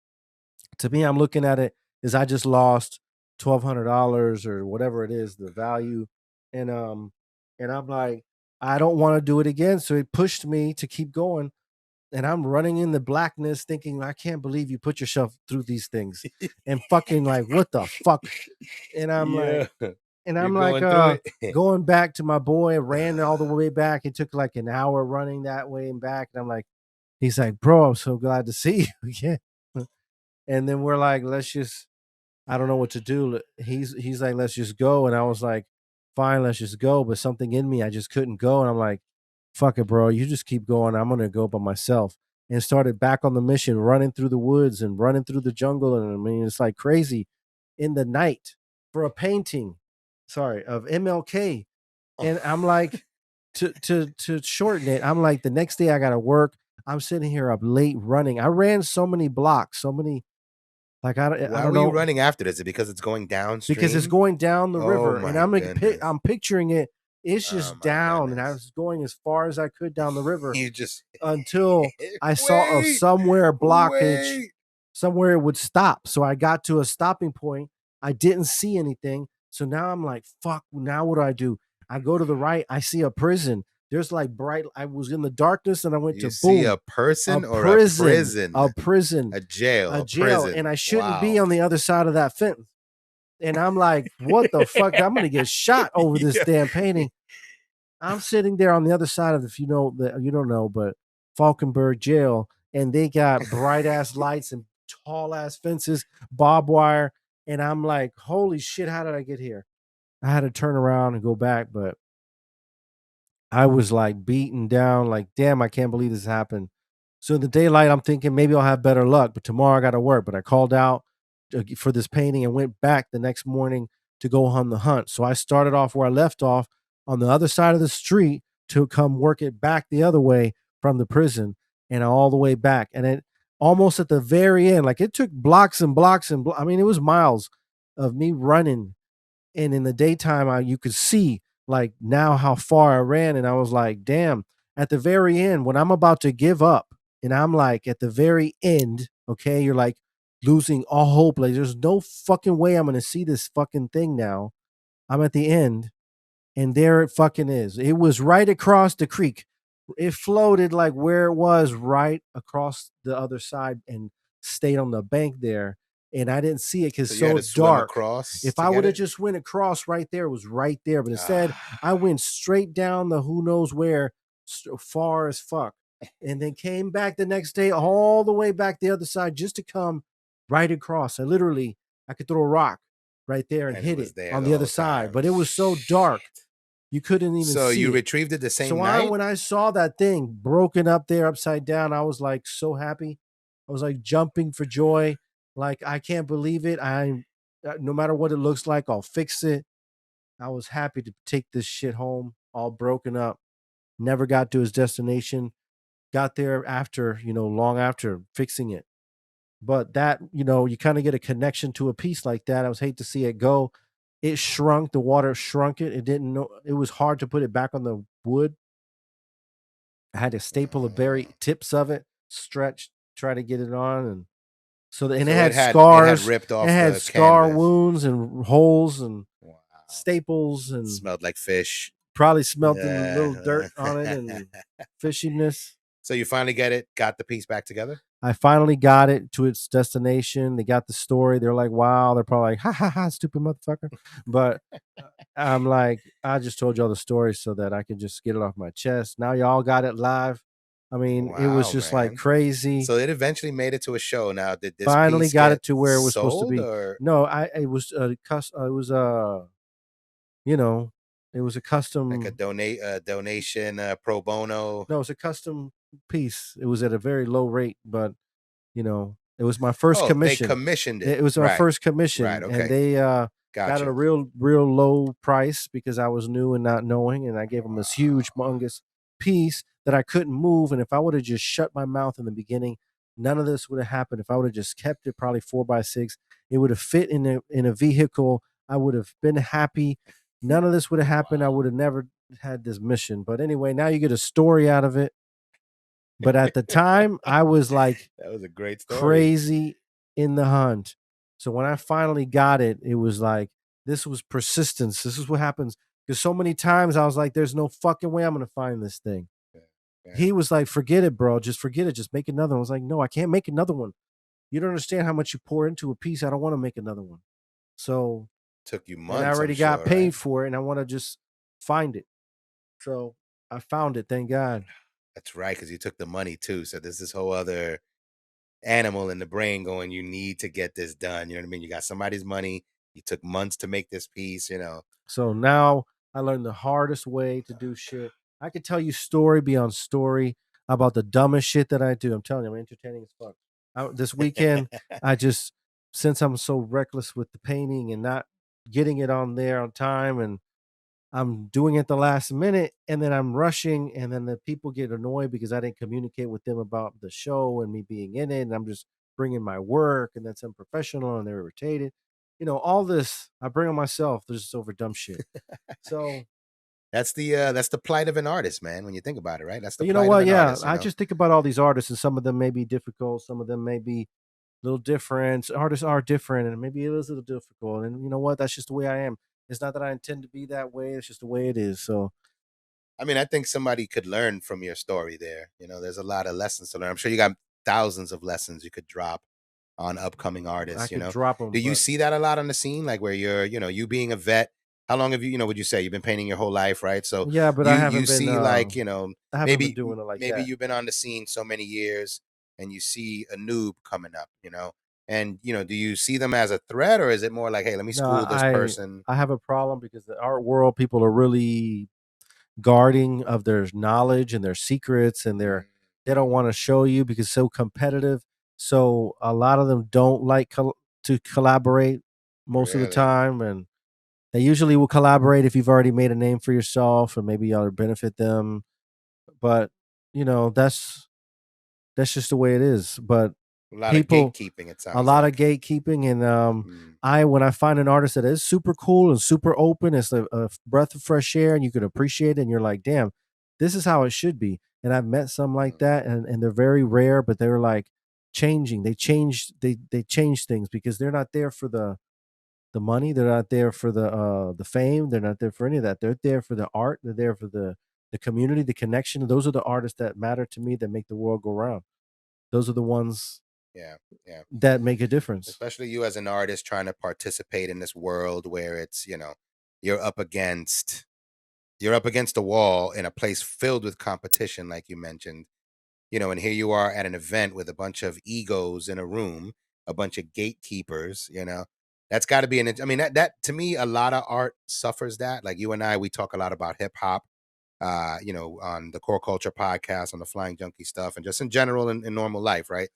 To me, I'm looking at it as I just lost $1,200 or whatever it is, the value, and I'm like, I don't want to do it again. So it pushed me to keep going. And I'm running in the blackness thinking, I can't believe you put yourself through these things and fucking like, what the fuck? And I'm going back to my boy, ran all the way back. It took like an hour running that way and back. And I'm like, he's like, bro, I'm so glad to see you again. And then we're like, I don't know what to do. He's like, let's just go. And I was like, fine, let's just go. But something in me, I just couldn't go. And I'm like, fuck it, bro. You just keep going. I'm going to go by myself. And started back on the mission, running through the woods and running through the jungle. And I mean, it's like crazy in the night for a painting, of MLK. And I'm like, to shorten it, I'm like, the next day I got to work. I'm sitting here up late running. I ran so many blocks, so many. Like I don't know. Why are you running after this? Is it because it's going downstream? Because it's going down the river, and I'm picturing it. It's just down, and I was going as far as I could down the river. You just until I saw somewhere blockage, somewhere it would stop. So I got to a stopping point. I didn't see anything. So now I'm like, fuck. Now what do? I go to the right. I see a prison. There's like bright. I was in the darkness, and I went to see a person or a prison, a jail, prison. And I shouldn't be on the other side of that fence. And I'm like, what the fuck? I'm gonna get shot over this damn painting. I'm sitting there on the other side of, if you don't know, but Falkenberg jail, and they got bright ass lights and tall ass fences, barbed wire, and I'm like, holy shit, how did I get here? I had to turn around and go back, but I was like beaten down, like, damn, I can't believe this happened. So in the daylight, I'm thinking maybe I'll have better luck, but tomorrow I got to work. But I called out for this painting and went back the next morning to go on the hunt. So I started off where I left off on the other side of the street to come work it back the other way from the prison and all the way back. And it almost at the very end, like it took blocks and blocks and I mean, it was miles of me running. And in the daytime, you could see like now how far I ran. And I was like, damn, at the very end, when I'm about to give up, and I'm like at the very end, okay, you're like losing all hope. Like there's no fucking way I'm gonna see this fucking thing now. I'm at the end, and there it fucking is. It was right across the creek. It floated like where it was right across the other side and stayed on the bank there. And I didn't see it because So you had so to swim dark. across If to I would get have it. just went across right there, it was right there. But instead, I Ah, went straight down the who knows where, far as fuck, and then came back the next day all the way back the other side just to come right across. I could throw a rock right there and and it hit was it there on the the other whole side. time. But it was so dark Shit. you couldn't even So you see it. retrieved it the So same night? when I saw that thing broken up there upside down, I was like so happy. I was like jumping for joy. Like I can't believe it. I no matter what it looks like, I'll fix it. I was happy to take this shit home, all broken up. Never got to his destination. Got there after, long after fixing it. But that, you kind of get a connection to a piece like that. I was hate to see it go. It shrunk. The water shrunk it. It didn't know. It was hard to put it back on the wood. I had to staple the very Mm. tips of it, stretch, try to get it on, and and So it had ripped it off had the scar canvas. wounds and holes and Wow. staples, and Smelled like fish. probably smelled the little dirt Yeah. on it and fishiness. So you finally got the piece back together? I finally got it to its destination. They got the story. They're like, "Wow!" They're probably like, "Ha ha ha, stupid motherfucker!" But I'm like, I just told y'all the story so that I could just get it off my chest. Now y'all got it live. I mean, it was Wow, just like man. crazy. So it eventually made it to a show. Now, did this Finally piece got get it to where it was supposed to sold be. or No, I it was it was you know, it was a like a custom. donation pro bono? No, it was a custom piece. It was at a very low rate, but it was my first Oh, they commission. commissioned it. It was my Right. first Right. commission, and Okay. they got it a Gotcha. real low price because I was new and not knowing, and I gave them this huge, Wow. humongous piece that I couldn't move. And if I would have just shut my mouth in the beginning, none of this would have happened. If I would have just kept it, probably 4x6, it would have fit in a vehicle. I would have been happy. None of this would have happened. I Wow. would have never had this mission. But anyway, now you get a story out of it. But at the time, I was like That was a great story. crazy in the hunt. So when I finally got it, it was like this was persistence. This is what happens. Because so many times I was like, there's no fucking way I'm gonna find this thing. Yeah. Yeah. He was like, forget it, bro. Just forget it. Just make another one. I was like, no, I can't make another one. You don't understand how much you pour into a piece. I don't want to make another one. So, Took you and I months, I'm already got sure, right? paid for it, and I want to just find it. So I found it, thank God. That's right, because you took the money too. So there's this whole other animal in the brain going, you need to get this done. You know what I mean? You got somebody's money. You took months to make this piece. So now I learned the hardest way to do shit. I could tell you story beyond story about the dumbest shit that I do. I'm telling you, I'm entertaining as fuck. This weekend, I just, since I'm so reckless with the painting and not getting it on there on time, and I'm doing it the last minute, and then I'm rushing, and then the people get annoyed because I didn't communicate with them about the show and me being in it, and I'm just bringing my work, and that's unprofessional, and they're irritated. All this I bring on myself just over dumb shit. So, that's the plight of an artist, man. When you think about it, right? That's the but you know plight of what? an Yeah, artist. I just think about all these artists, and some of them may be difficult, some of them may be a little different. Artists are different, and maybe it is a little difficult. And you know what? That's just the way I am. It's not that I intend to be that way. It's just the way it is. So I mean, I think somebody could learn from your story there. There's a lot of lessons to learn. I'm sure you got thousands of lessons you could drop on upcoming I artists. could drop Do them, you but see that a lot on the scene? Like where you being a vet, how long have would you say you've been painting your whole life, right? So yeah, but you see like, I haven't been maybe doing it like maybe that. you've been on the scene so many years and you see a noob coming up. And do you see them as a threat or is it more like, hey, let me No, school this person? I have a problem because the art world people are really guarding of their knowledge and their secrets, and Mm, they don't want to show you because it's so competitive. So a lot of them don't like to collaborate most of the really? time, and They usually will collaborate if you've already made a name for yourself, or maybe y'all benefit them. But you know, that's just the way it is. But A lot of people, gatekeeping, it a sounds lot of like. gatekeeping, and Mm, I when I find an artist that is super cool and super open, it's a breath of fresh air, and you can appreciate it, and you're like, damn, this is how it should be. And I've met some like mm, that, and they're very rare, but they're like changing. They change things because they're not there for the money. They're not there for the fame. They're not there for any of that. They're there for the art. They're there for the community, the connection. Those are the artists that matter to me, that make the world go round. Those are the ones yeah, yeah. that make a difference. Especially you as an artist trying to participate in this world where it's, you're up against you're up against a wall in a place filled with competition, like you mentioned. And here you are at an event with a bunch of egos in a room, a bunch of gatekeepers. That's got to be I mean, that to me, a lot of art suffers that. Like you and I, we talk a lot about hip hop, on the Core Culture podcast, on the Flying Junkie stuff, and just in general in normal life, right?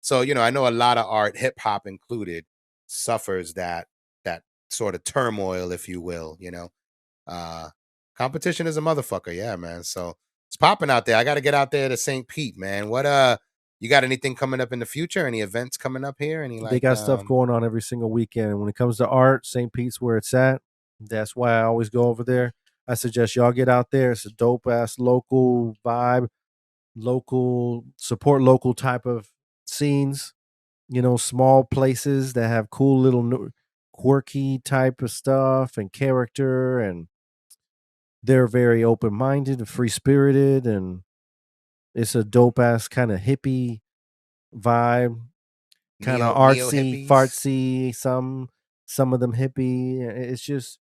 So, I know a lot of art, hip hop included, suffers that sort of turmoil, if you will. Uh Competition is a motherfucker, yeah, man. So it's popping out there. I gotta get out there to St. Pete, man. What you got anything coming up in the future? Any events coming up here? Any They like got stuff going on every single weekend. When it comes to art, St. Pete's where it's at. That's why I always go over there. I suggest y'all get out there. It's a dope ass local vibe, local support, local type of scenes. Small places that have cool little quirky type of stuff and character, and they're very open minded and free spirited, and it's a dope ass kind of hippie vibe, kind of neo artsy, hippies? fartsy. Some of them hippie. It's just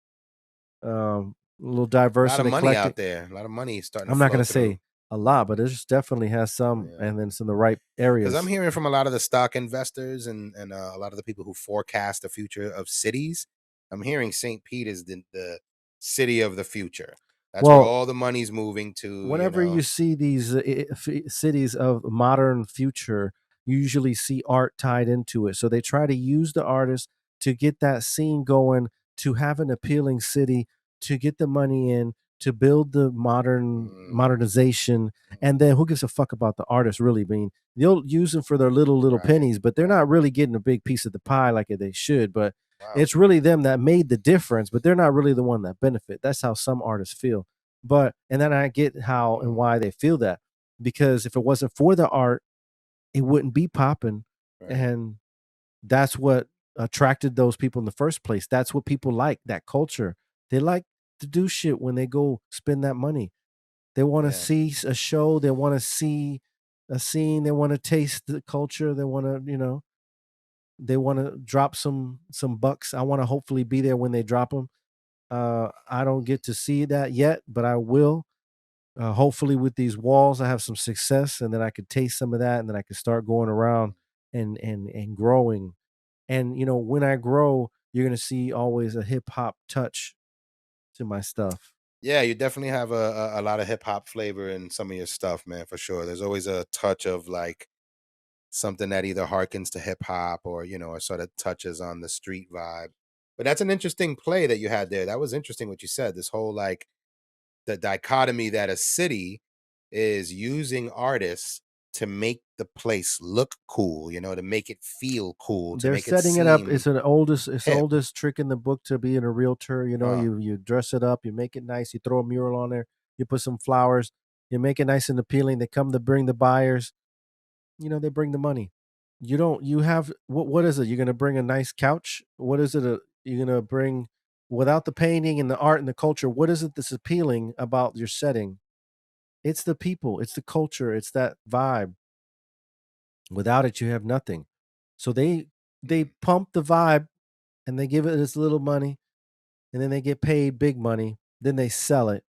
a little A diverse lot of and money out eclectic. there. A lot of money starting to I'm not flow gonna through. say a lot, but it just definitely has some, Yeah. and then it's in the right Because I'm areas. hearing from a lot of the stock investors and a lot of the people who forecast the future of cities. I'm hearing St. Pete is the city of the future. That's where Well, all the money's moving to. whenever you see these cities of modern future, you usually see art tied into it. So they try to use the artist to get that scene going, to have an appealing city, to get the money in, to build the Mm, modernization. And then who gives a fuck about the artist really? I mean, they'll use them for their little right, pennies, but they're right. not really getting a big piece of the pie like they should. But Wow. it's really them that made the difference, but they're not really the one that benefit. That's how some artists feel. But and then I get how and Mm, why they feel that, because if it wasn't for the art, it wouldn't be popping, right. and that's what attracted those people in the first place. That's what people like, that culture. They like to do shit when they go spend that money. They want to Yeah. see a show, they want to see a scene, they want to taste the culture, they want to, they want to drop some bucks. I want to hopefully be there when they drop them. I don't get to see that yet, but I will. Hopefully, with these walls, I have some success, and then I could taste some of that, and then I could start going around and growing. And when I grow, you're gonna see always a hip hop touch to my stuff. Yeah, you definitely have a lot of hip hop flavor in some of your stuff, man, for sure. There's always a touch of like something that either harkens to hip hop or sort of touches on the street vibe. But that's an interesting play that you had there. That was interesting what you said. This whole like the dichotomy that a city is using artists to make the place look cool, to make it feel cool, to They're make it setting it up. seem It's the hip. oldest trick in the book to being a realtor. Uh, You dress it up, you make it nice, you throw a mural on there, you put some flowers, you make it nice and appealing. They come to bring the buyers. They bring the money. You don't. You have what is it? You're gonna bring a nice couch. What is it? You're gonna bring without the painting and the art and the culture. What is it that's appealing about your setting? It's the people. It's the culture. It's that vibe. Without it, you have nothing. So they mm, pump the vibe and they give it this little money, and then they get paid big money. Then they sell it.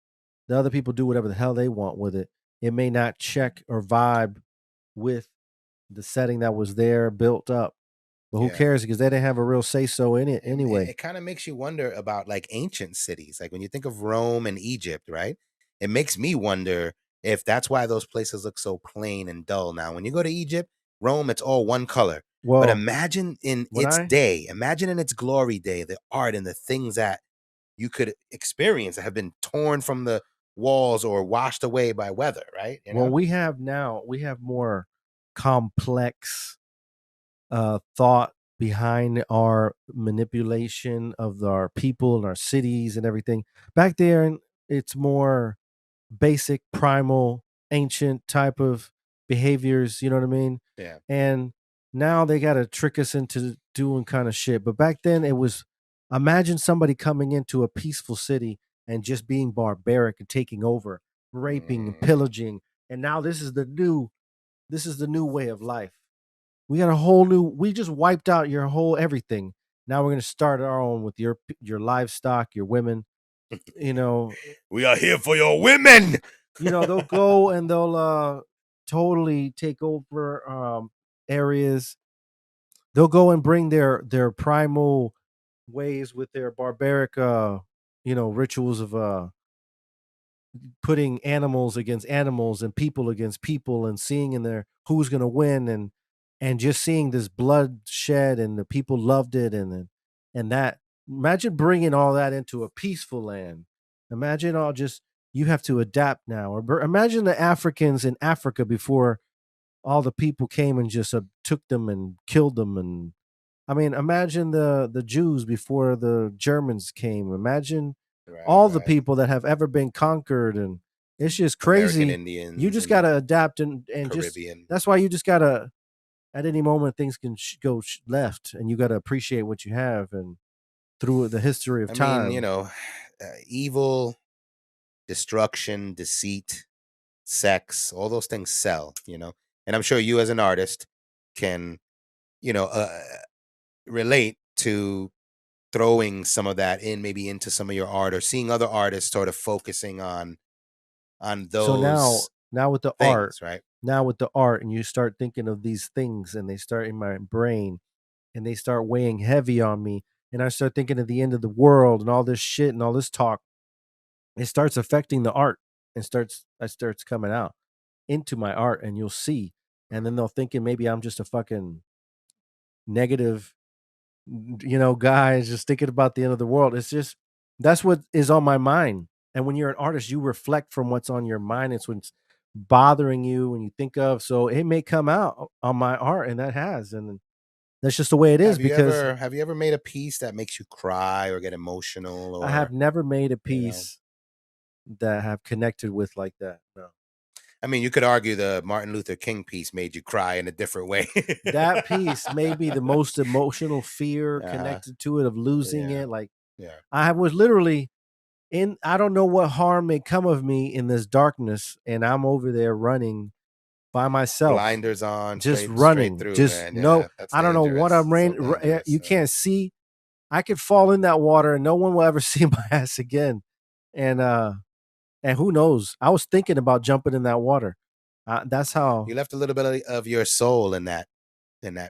The other people do whatever the hell they want with it. It may not check or vibe with the setting that was there built up. But who yeah. cares? Because they didn't have a real say so in it And it, anyway. it kind of makes you wonder about like ancient cities. Like when you think of Rome and Egypt, right? It makes me wonder if that's why those places look so plain and dull now. When you go to Egypt, Rome, it's all one color. But Well, imagine in when its I day, imagine in its glory day, the art and the things that you could experience that have been torn from the walls or washed away by weather, right? You Well, know? we have more complex thought behind our manipulation of our people and our cities and everything. Back there, it's more basic, primal, ancient type of behaviors. You know what I mean? Yeah. And now they got to trick us into doing kind of shit. But back then, it was imagine somebody coming into a peaceful city and just being barbaric and taking over, raping and Mm. pillaging. And now this is the new way of life. We got a whole new. We just wiped out your whole everything. Now we're gonna start our own with your livestock, your women. You know, We are here for your women. they'll go and they'll totally take over areas. They'll go and bring their primal ways with their barbaric rituals of putting animals against animals and people against people and seeing in there who's going to win and just seeing this bloodshed and the people loved it and that imagine bringing all that into a peaceful land. Imagine all just you have to adapt now or imagine the Africans in Africa before all the people came and just took them and killed them. And I mean, imagine the Jews before the Germans came. Imagine Right, all the right. people that have ever been conquered, and it's just American crazy. You Indians just and gotta adapt and just Caribbean. that's why you just gotta at any moment things can go left, and you gotta appreciate what you have and through the history of I mean, time. evil, destruction, deceit, sex, all those things sell. And I'm sure you as an artist can, you know, uh, relate to throwing some of that in maybe into some of your art or seeing other artists sort of focusing on So now those now with the art, things, right? and you start thinking of these things, and they start in my brain and they start weighing heavy on me, and I start thinking of the end of the world and all this shit and all this talk. It starts affecting the art and starts coming out into my art, and you'll see. And then they'll thinking maybe I'm just a fucking negative, guy just thinking about the end of the world. It's just that's what is on my mind. And when you're an artist, you reflect from what's on your mind. It's what's bothering you when you think of. So it may come out on my art, and that has, and that's just the way it is because Have you ever made a piece that makes you cry or get emotional I have or, never made a you know, piece that have connected with like that. No. I mean, you could argue the Martin Luther King piece made you cry in a different way. That piece made me the most emotional fear Uh-huh. connected to it of losing Yeah. it. Like Yeah. I was literally I don't know what harm may come of me in this darkness, and I'm over there running by myself, Blinders on, just straight running. through, Just man. no, Yeah, that's I don't know what dangerous. I'm So rain. dangerous. You can't see. I could fall in that water, and no one will ever see my ass again. And who knows? I was thinking about jumping in that water. That's how. You left a little bit of your soul in that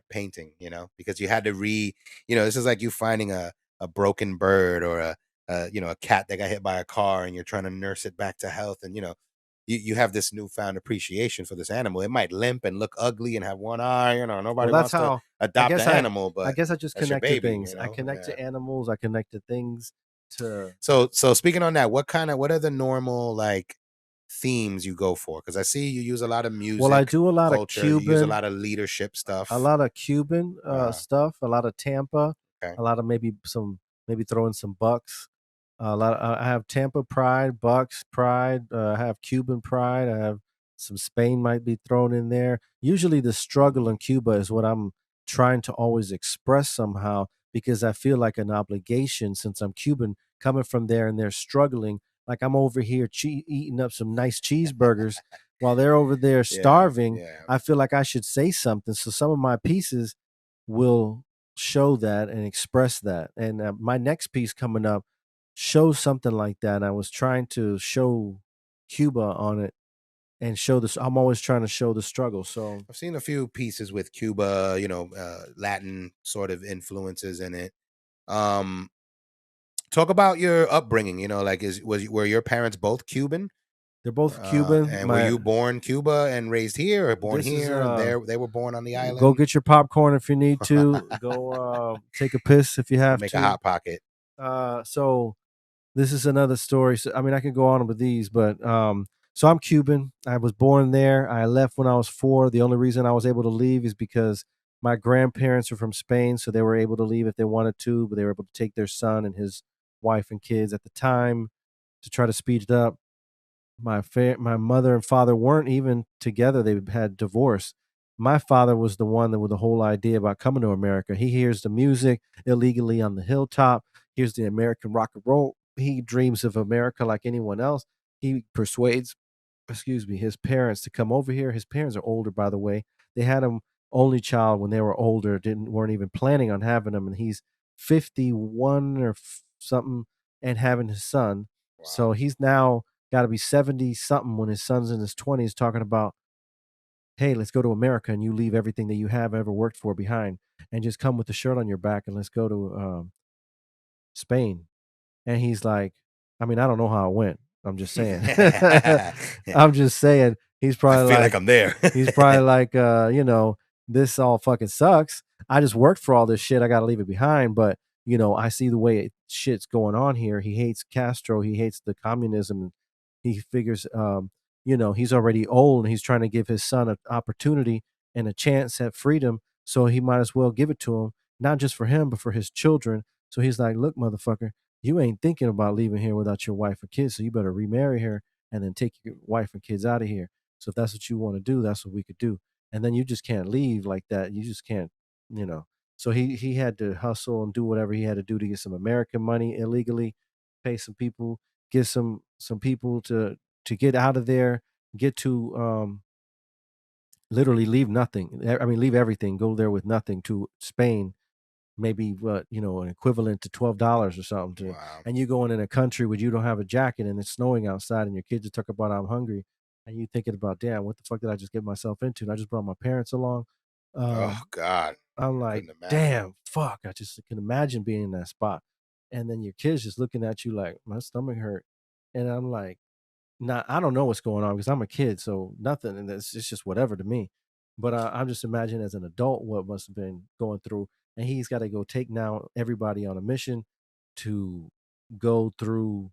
painting, because you had to this is like you finding a broken bird or a cat that got hit by a car and you're trying to nurse it back to health. And you have this newfound appreciation for this animal. It might limp and look ugly and have one eye. Well, Nobody that's wants to how. I adopt guess an animal, I but guess I just that's your connect to baby. things. I connect Yeah. to animals. I connect to things. To So speaking on that, what are the normal like themes you go for? Because I see you use a lot of well, I music do a lot of culture. You use a Cuban lot of leadership a stuff. lot of Cuban Uh, stuff, a lot of Tampa, okay. a lot of maybe throwing some Bucks. A lot. I have Tampa Pride, Bucks Pride. I have Cuban Pride. I have some Spain might be thrown in there. Usually, the struggle in Cuba is what I'm trying to always express somehow because I feel like an obligation since I'm Cuban coming from there and they're struggling. Like I'm over here eating up some nice cheeseburgers while they're over there Yeah, starving. yeah. I feel like I should say something. So some of my pieces will show that and express that. And my next piece coming up shows something like that. I was trying to show Cuba on it and show this. I'm always trying to show the struggle. So I've seen a few pieces with Cuba, Latin sort of influences in it. Um, Talk about your upbringing. Like were your parents both Cuban? they're both Cuban. And were My you born Cuba and raised here, or born this is here, and they were born on the go island? get your popcorn if you need to. Go take a piss if you I'll have make a to. hot pocket. So this is another story. So, I mean, I can go on with these, but so I'm Cuban. I was born there. I left when I was 4. The only reason I was able to leave is because my grandparents are from Spain, so they were able to leave if they wanted to, but they were able to take their son and his wife and kids at the time to try to speed it up. My mother and father weren't even together. They had divorced. My father was the one that with the whole idea about coming to America. He hears the music illegally on the hilltop, hears the American rock and roll. He dreams of America like anyone else. He persuades, excuse me, his parents to come over here. His parents are older, by the way. They had him only child when they were older, didn't weren't even planning on having him, and he's 51 or something and having his son. Wow. So he's now got to be 70 something when his son's in his 20s talking about, hey, let's go to America and you leave everything that you have ever worked for behind and just come with the shirt on your back and let's go to Spain. And he's like, I mean, I don't know how it went. I'm just saying. I'm just saying he's I probably feel like like, I'm there. he's probably like, this all fucking sucks. I just worked for all this shit. I got to leave it behind. But, I see the way shit's going on here. He hates Castro. He hates the communism. He figures, he's already old and he's trying to give his son an opportunity and a chance at freedom. So he might as well give it to him, not just for him, but for his children. So he's like, look, motherfucker, you ain't thinking about leaving here without your wife or kids. So you better remarry her and then take your wife and kids out of here. So if that's what you want to do, that's what we could do. And then you just can't leave like that. You just can't, you know. So he had to hustle and do whatever he had to do to get some American money illegally, pay some people, get some people to get out of there, get to literally leave nothing. I mean, leave everything, go there with nothing to Spain, maybe what an equivalent to $12 or something to, Wow. and you going in a country where you don't have a jacket and it's snowing outside and your kids are talking about I'm hungry and you thinking about, damn, what the fuck did I just get myself into? And I just brought my parents along. Oh God. I'm I like, couldn't imagine. damn, fuck, I just can imagine being in that spot. And then your kids just looking at you like my stomach hurt, and I'm like, not, I don't know what's going on because I'm a kid, so nothing, and it's just whatever to me. But I'm just imagining as an adult what must have been going through, and he's got to go take now everybody on a mission to go through,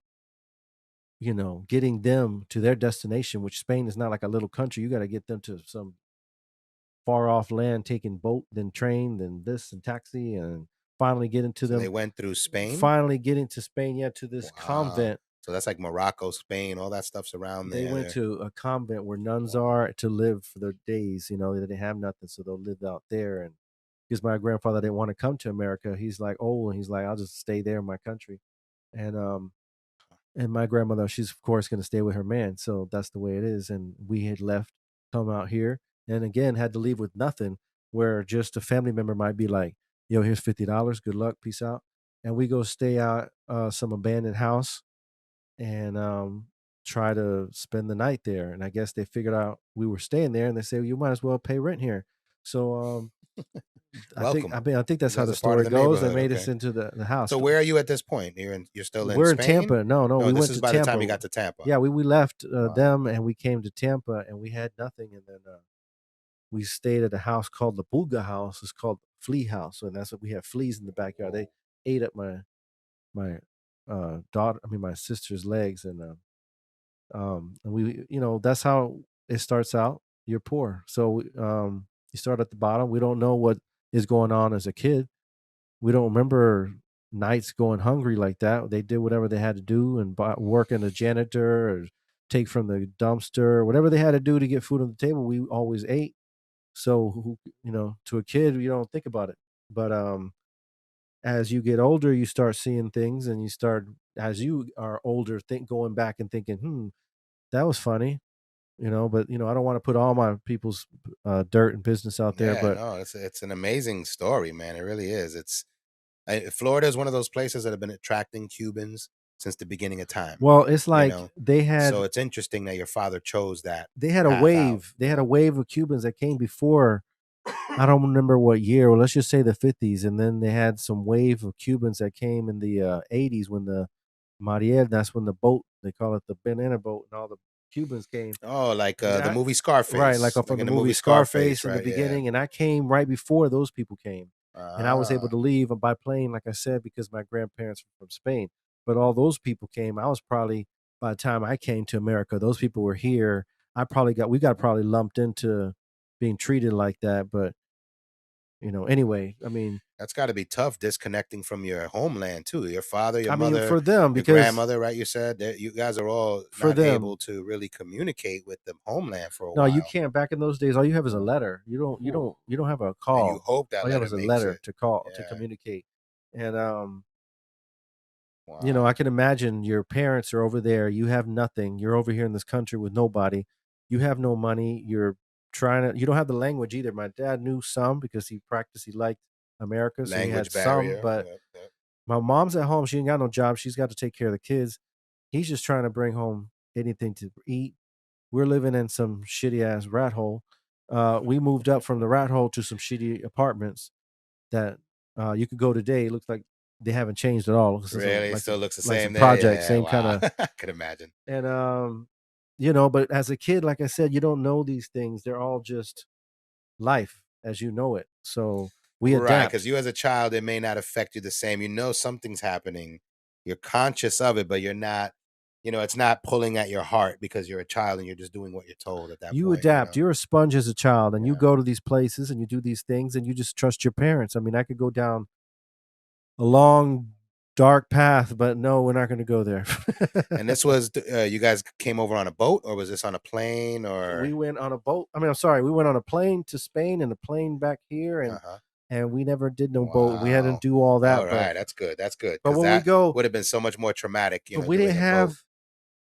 getting them to their destination, which Spain is not like a little country. You got to get them to some far off land, taking boat, then train, then this and taxi, and finally getting to So they them. went through Spain. Finally getting to Spain, yeah, to this Wow. convent. So that's like Morocco, Spain, all that stuff's around They went there. to a convent where nuns Wow. are to live for their days. They didn't have nothing, so they'll live out there. And because my grandfather didn't want to come to America, he's like old, and he's like, I'll just stay there in my country. And my grandmother, she's of course going to stay with her man, so that's the way it is. And we had left, come out here, and again had to leave with nothing. Where just a family member might be like, "Yo, here's $50. Good luck, peace out," and we go stay out some abandoned house and try to spend the night there. And I guess they figured out we were staying there, and they said, "You might as well pay rent here." So Welcome. I think You that's how guys the are part of story the goes. They neighborhood. made us Okay. into the house. So where are you at this point? You're still in We're in Spain? Tampa. No, No, we this went is to by the time Tampa. you got to Tampa. Yeah, we left Wow. them and we came to Tampa and we had nothing. And then we stayed at a house called the Booga House. It's called Flea House, and that's what we have fleas in the backyard. They ate up my daughter. I mean my sister's legs, and we, that's how it starts out. You're poor, so you start at the bottom. We don't know what is going on as a kid. We don't remember nights going hungry like that. They did whatever they had to do and work in a janitor or take from the dumpster, whatever they had to do to get food on the table. We always ate. So, to a kid, you don't think about it. But as you get older, you start seeing things, and you start as you are older, think going back and thinking, that was funny. But I don't want to put all my people's dirt and business out there. Yeah, But no, it's an amazing story, man. It really is. Florida is one of those places that have been attracting Cubans since the beginning of time, well, it's you like know. they So had it's interesting that your father chose that they had a path out, wave. They had a wave of Cubans that came before. I don't remember what year. Well, let's just say the 50s, and then they had some wave of Cubans that came in the 80s when the Mariel. That's when the boat, they call it the banana boat, and all the Cubans came. Oh, like And the I, movie right, like Scarface, from like the in the movie movie Scarface Scarface, in the right? Yeah. beginning, and I came right before those people came, and I was able Ah, to leave by plane, like I said, because my grandparents were from Spain. but all those people came. I was probably by the time I came to America, those people were here. We got probably lumped into being treated like that. But anyway, I mean, That's got to be tough disconnecting from your homeland too. Your father, your for mother, them, your because grandmother, right? You said that you guys are all for not able them, to really communicate with the homeland for a no, you while. can't. Back in those days, all you have is a Uh, letter. Ooh. You don't have a And you call. hope that All you have letter is a makes letter it. to call to Yeah. communicate. And Wow. I can imagine your parents are over there. You have nothing. You're over here in this country with nobody. You have no money. You don't have the language either. My dad knew some because he practiced. He liked America, so he had Language some. barrier. But Yep, yep. my mom's at home. She ain't got no job. She's got to take care of the kids. He's just trying to bring home anything to eat. We're living in some shitty ass rat hole. We moved up from the rat hole to some shitty apartments that you could go today. It looks like they haven't changed at all. This is Really, still looks the some same there. project, Yeah. same kind Wow. of. I could imagine. And but as a kid, like I said, you don't know these things. They're all just life as you know it. So we Right, because adapt. you as a child, it may not affect you the same. You know something's happening. You're conscious of it, but you're not, it's not pulling at your heart because you're a child and you're just doing what you're told at that You point, adapt. You're a sponge as a child, and you Yeah. go to these places and you do these things, and you just trust your parents. I mean, I could go down a long, dark path, but no, we're not going to go there. And this was, you guys came over on a boat or was this on a plane We or? went on a boat. I mean, I'm sorry, we went on a plane to Spain and a plane back here, and Uh-huh. we never did no boat. We had to Wow. do all All that, right. That's good. That's good. but Because when we that go, would have been so much more traumatic, but we didn't doing a boat. have,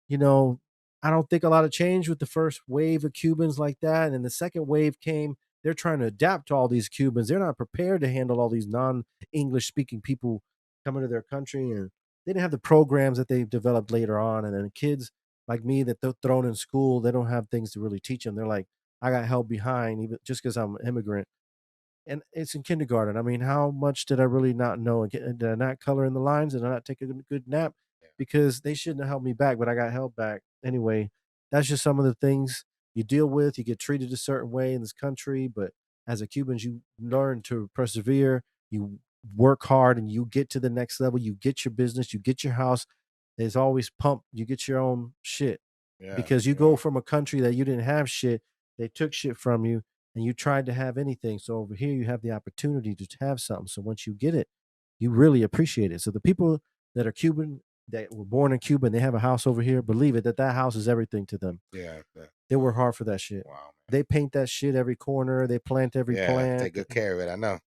you know, I don't think a lot of change with the first wave of Cubans like that, and then the second wave came. They're trying to adapt to all these Cubans. They're not prepared to handle all these non-English speaking people coming to their country, and they didn't have the programs that they've developed later on. And then kids like me that they're thrown in school, they don't have things to really teach them. They're like, I got held behind even just because I'm an immigrant, and it's in kindergarten. I mean, how much did I really not know? Did I not color in the lines? Did I not take a good nap? Yeah. Because they shouldn't have held me back, but I got held back. Anyway, that's just some of the things you deal with. You get treated a certain way in this country, but as a Cuban, you learn to persevere. You work hard and you get to the next level. You get your business, you get your house. There's always pump. You get your own shit Yeah. because you go Yeah. from a country that you didn't have shit, they took shit from you, and you tried to have anything. So over here, you have the opportunity to have something. So once you get it, you really appreciate it. So the people that are Cuban, that were born in Cuba, and they have a house over here, believe it, that house is everything to them. Yeah. Yeah. They work hard for that shit. Wow, man. They paint that shit every corner. They plant every Yeah. plant. Take good care of it. I know.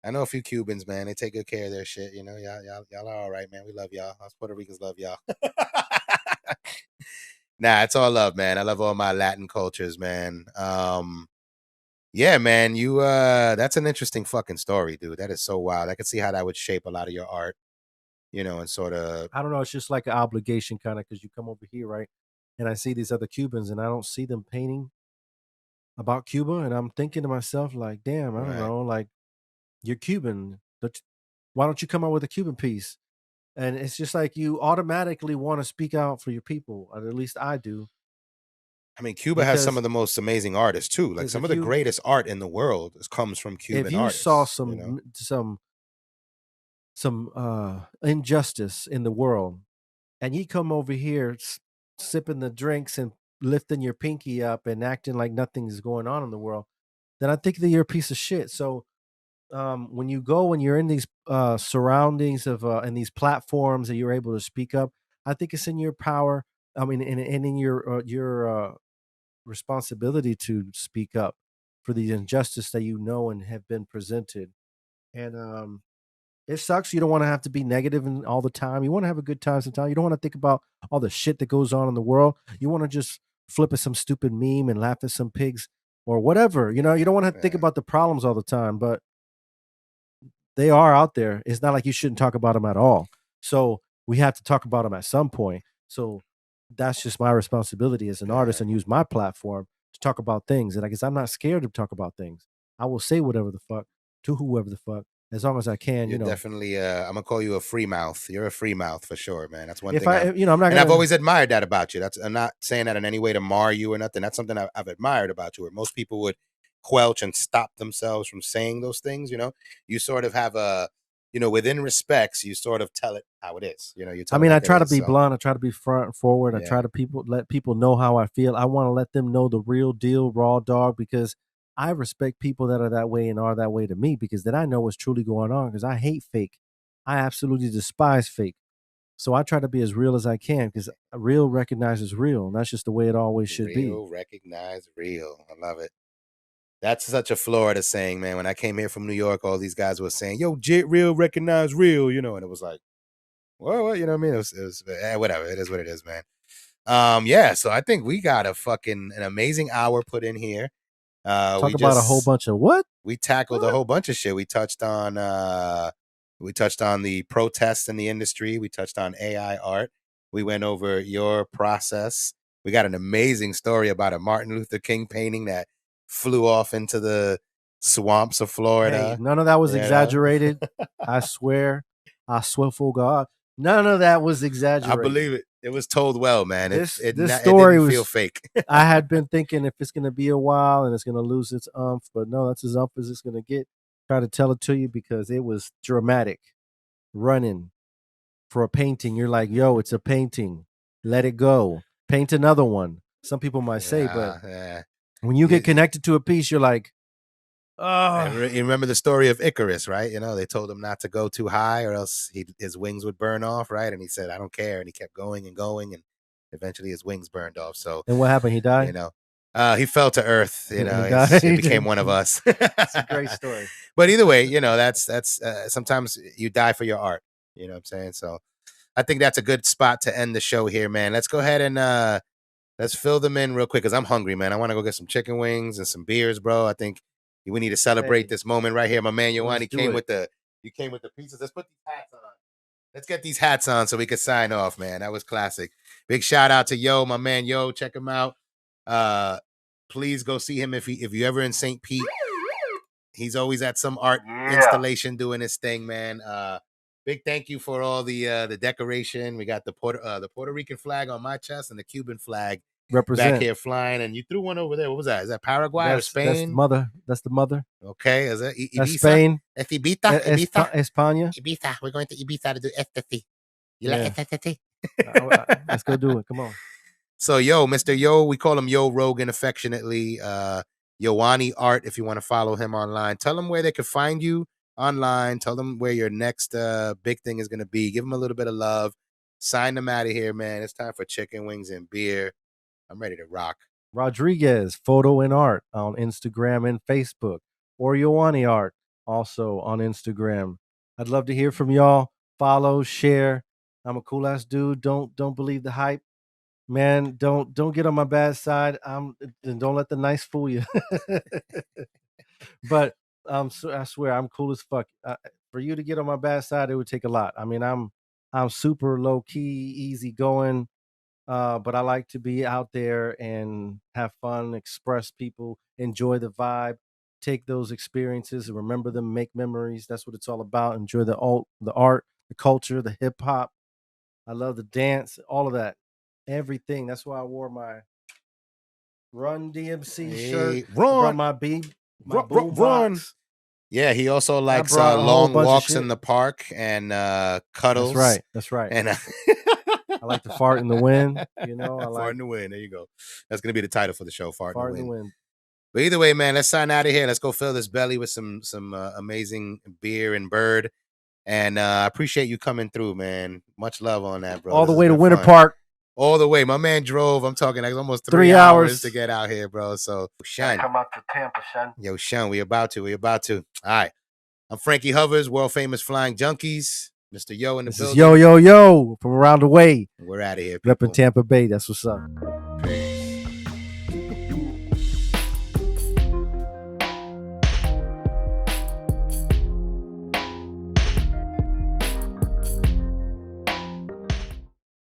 I know a few Cubans, man. They take good care of their shit. Y'all are all right, man. We love y'all. Us Puerto Ricans love y'all. Nah, it's all love, man. I love all my Latin cultures, man. Yeah, man. That's an interesting fucking story, dude. That is so wild. I can see how that would shape a lot of your art, and sort of. I don't know. It's just like an obligation, kind of, because you come over here, right? And I see these other Cubans, and I don't see them painting about Cuba, and I'm thinking to myself, like, damn, I don't Right. know, like, you're Cuban. Why don't you come out with a Cuban piece? And it's just like you automatically want to speak out for your people, or at least I do, I mean, Cuba has some because of the most amazing artists too. Like some of if the you greatest art in the world comes from if Cuban you saw artists. some injustice in the world, and you come over here sipping the drinks and lifting your pinky up and acting like nothing is going on in the world, then I think that you're a piece of shit. So when you go and you're in these surroundings of and these platforms that you're able to speak up, I think it's in your power. I mean, and in your responsibility to speak up for the injustice that you know and have been presented. And it sucks. You don't want to have to be negative all the time. You want to have a good time sometimes. You don't want to think about all the shit that goes on in the world. You want to just flip at some stupid meme and laugh at some pigs or whatever. You don't want to think Yeah. about the problems all the time, but they are out there. It's not like you shouldn't talk about them at all. So we have to talk about them at some point. So that's just my responsibility as an artist Yeah. and use my platform to talk about things. And I guess I'm not scared to talk about things. I will say whatever the fuck to whoever the fuck as long as I can. You're definitely I'm gonna call you a free mouth. You're a free mouth for sure, man. That's one If thing I, I'm not and I've gonna. always admired that about you. I'm not saying that in any way to mar you or nothing. That's something I've admired about you, where most people would quelch and stop themselves from saying those things. You sort of have within respects, you sort of tell it how it is. You I tell it mean, I like it try to is. be So blunt. I try to be front and forward. I try yeah, to let people know how I feel. I want to let them know the real deal, raw dog, because I respect people that are that way and are that way to me, because then I know what's truly going on, because I hate fake. I absolutely despise fake. So I try to be as real as I can, because real recognizes real. And that's just the way it always should be. real, recognize real. I love it. That's such a Florida saying, man. When I came here from New York, all these guys were saying, "Yo, real, recognize real," and it was like, well, you know what I mean? It was whatever. It is what it is, man. Yeah. So I think we got an amazing hour put in here. Talk about a whole bunch of what? We tackled a What? whole bunch of shit. We touched on the protests in the industry. We touched on AI art. We went over your process. We got an amazing story about a Martin Luther King painting that flew off into the swamps of Hey, Florida. none of that was You know, exaggerated. I swear. I swear for God. None of that was I exaggerated. believe it. It was told well, man. It This it this it story didn't feel was, fake. I had been thinking if it's gonna be a while and it's gonna lose its but no, that's as as it's gonna get. Try to tell it to you because it was dramatic. Running for a painting, you're like, yo, it's a painting. Let it go. Paint another one. Some people might say, but Yeah, yeah. when you get You, connected to a piece, you're like, oh. you remember the story of Icarus, right? They told him not to go too high or else his wings would burn off, right? And he said, "I don't care," and he kept going and going, and eventually his wings burned off. So, And what happened? He you died. know, he fell to earth. He died. It became one of us. It's a great story. But either way, that's sometimes you die for your art. You know what I'm saying? So I think that's a good spot to end the show here, man. Let's go ahead and let's fill them in real quick because I'm hungry, man. I want to go get some chicken wings and some beers, bro. I think we need to celebrate Hey, this moment right here. My man let's Yoany do it. you came with the pizzas. Let's put these hats on. Let's get these hats on so we could sign off, man. That was classic. Big shout out to Yo, my man Yo. Check him out. Uh, please go see him if you ever in St. Pete. He's always at some art installation doing his thing, man. Big thank you for all the decoration. We got the Puerto Rican flag on my chest and the Cuban flag back Represent. here flying. And you threw one over there. What was that? Is that Paraguay or That's the Spain? mother. That's the mother. Okay, is that That's Ibiza? Spain. Es Ibiza? Ibiza? España. Ibiza. We're going to Ibiza to do ecstasy. You like Yeah. ecstasy? Let's go do it. Come on. So Yo, Mr. Yo, we call him Yo Rogan affectionately. Yoany Art, if you want to follow him online. Tell them where they can find you online. Tell them where your next big thing is going to be. Give them a little bit of love. Sign them out of here, man. It's time for chicken wings and beer. I'm ready to rock. Rodriguez, photo and art on Instagram and Facebook, or Yoany Art also on Instagram. I'd love to hear from y'all. Follow, share. I'm a cool ass dude. Don't believe the hype, man. Don't get on my bad side. And don't let the nice fool you. But I swear I'm cool as fuck. For you to get on my bad side, it would take a lot. I mean, I'm super low key, easy going. But I like to be out there and have fun, express people, enjoy the vibe, take those experiences and remember them, make memories. That's what it's all about. Enjoy the art, the culture, the hip hop. I love the dance, all of that, everything. That's why I wore my Run DMC shirt. Hey, I brought run, my boom run. box. Yeah, he also I likes brought a whole long bunch of walks in shit. the park and That's cuddles. right. That's right. And I like to fart in the wind. You know, I fart like in the wind. There you go. That's gonna be the title for the show. Fart in the fart in the wind. wind. But either way, man, let's sign out of here. Let's go fill this belly with some amazing beer and bird. And I appreciate you coming through, man. Much love on that, bro. All This the has way to been Winter fun. Park. All the way. My man drove. I'm talking like almost 3 3 hours to hours. get out here, bro. So, Shun. Come out to Tampa, son. Yo, Shun, we about to. All right. I'm Frankie Hovers, world famous flying junkies. Mr. Yo in the This is building. Yo from around the way. We're out of here, Repping people. Tampa Bay. That's what's up.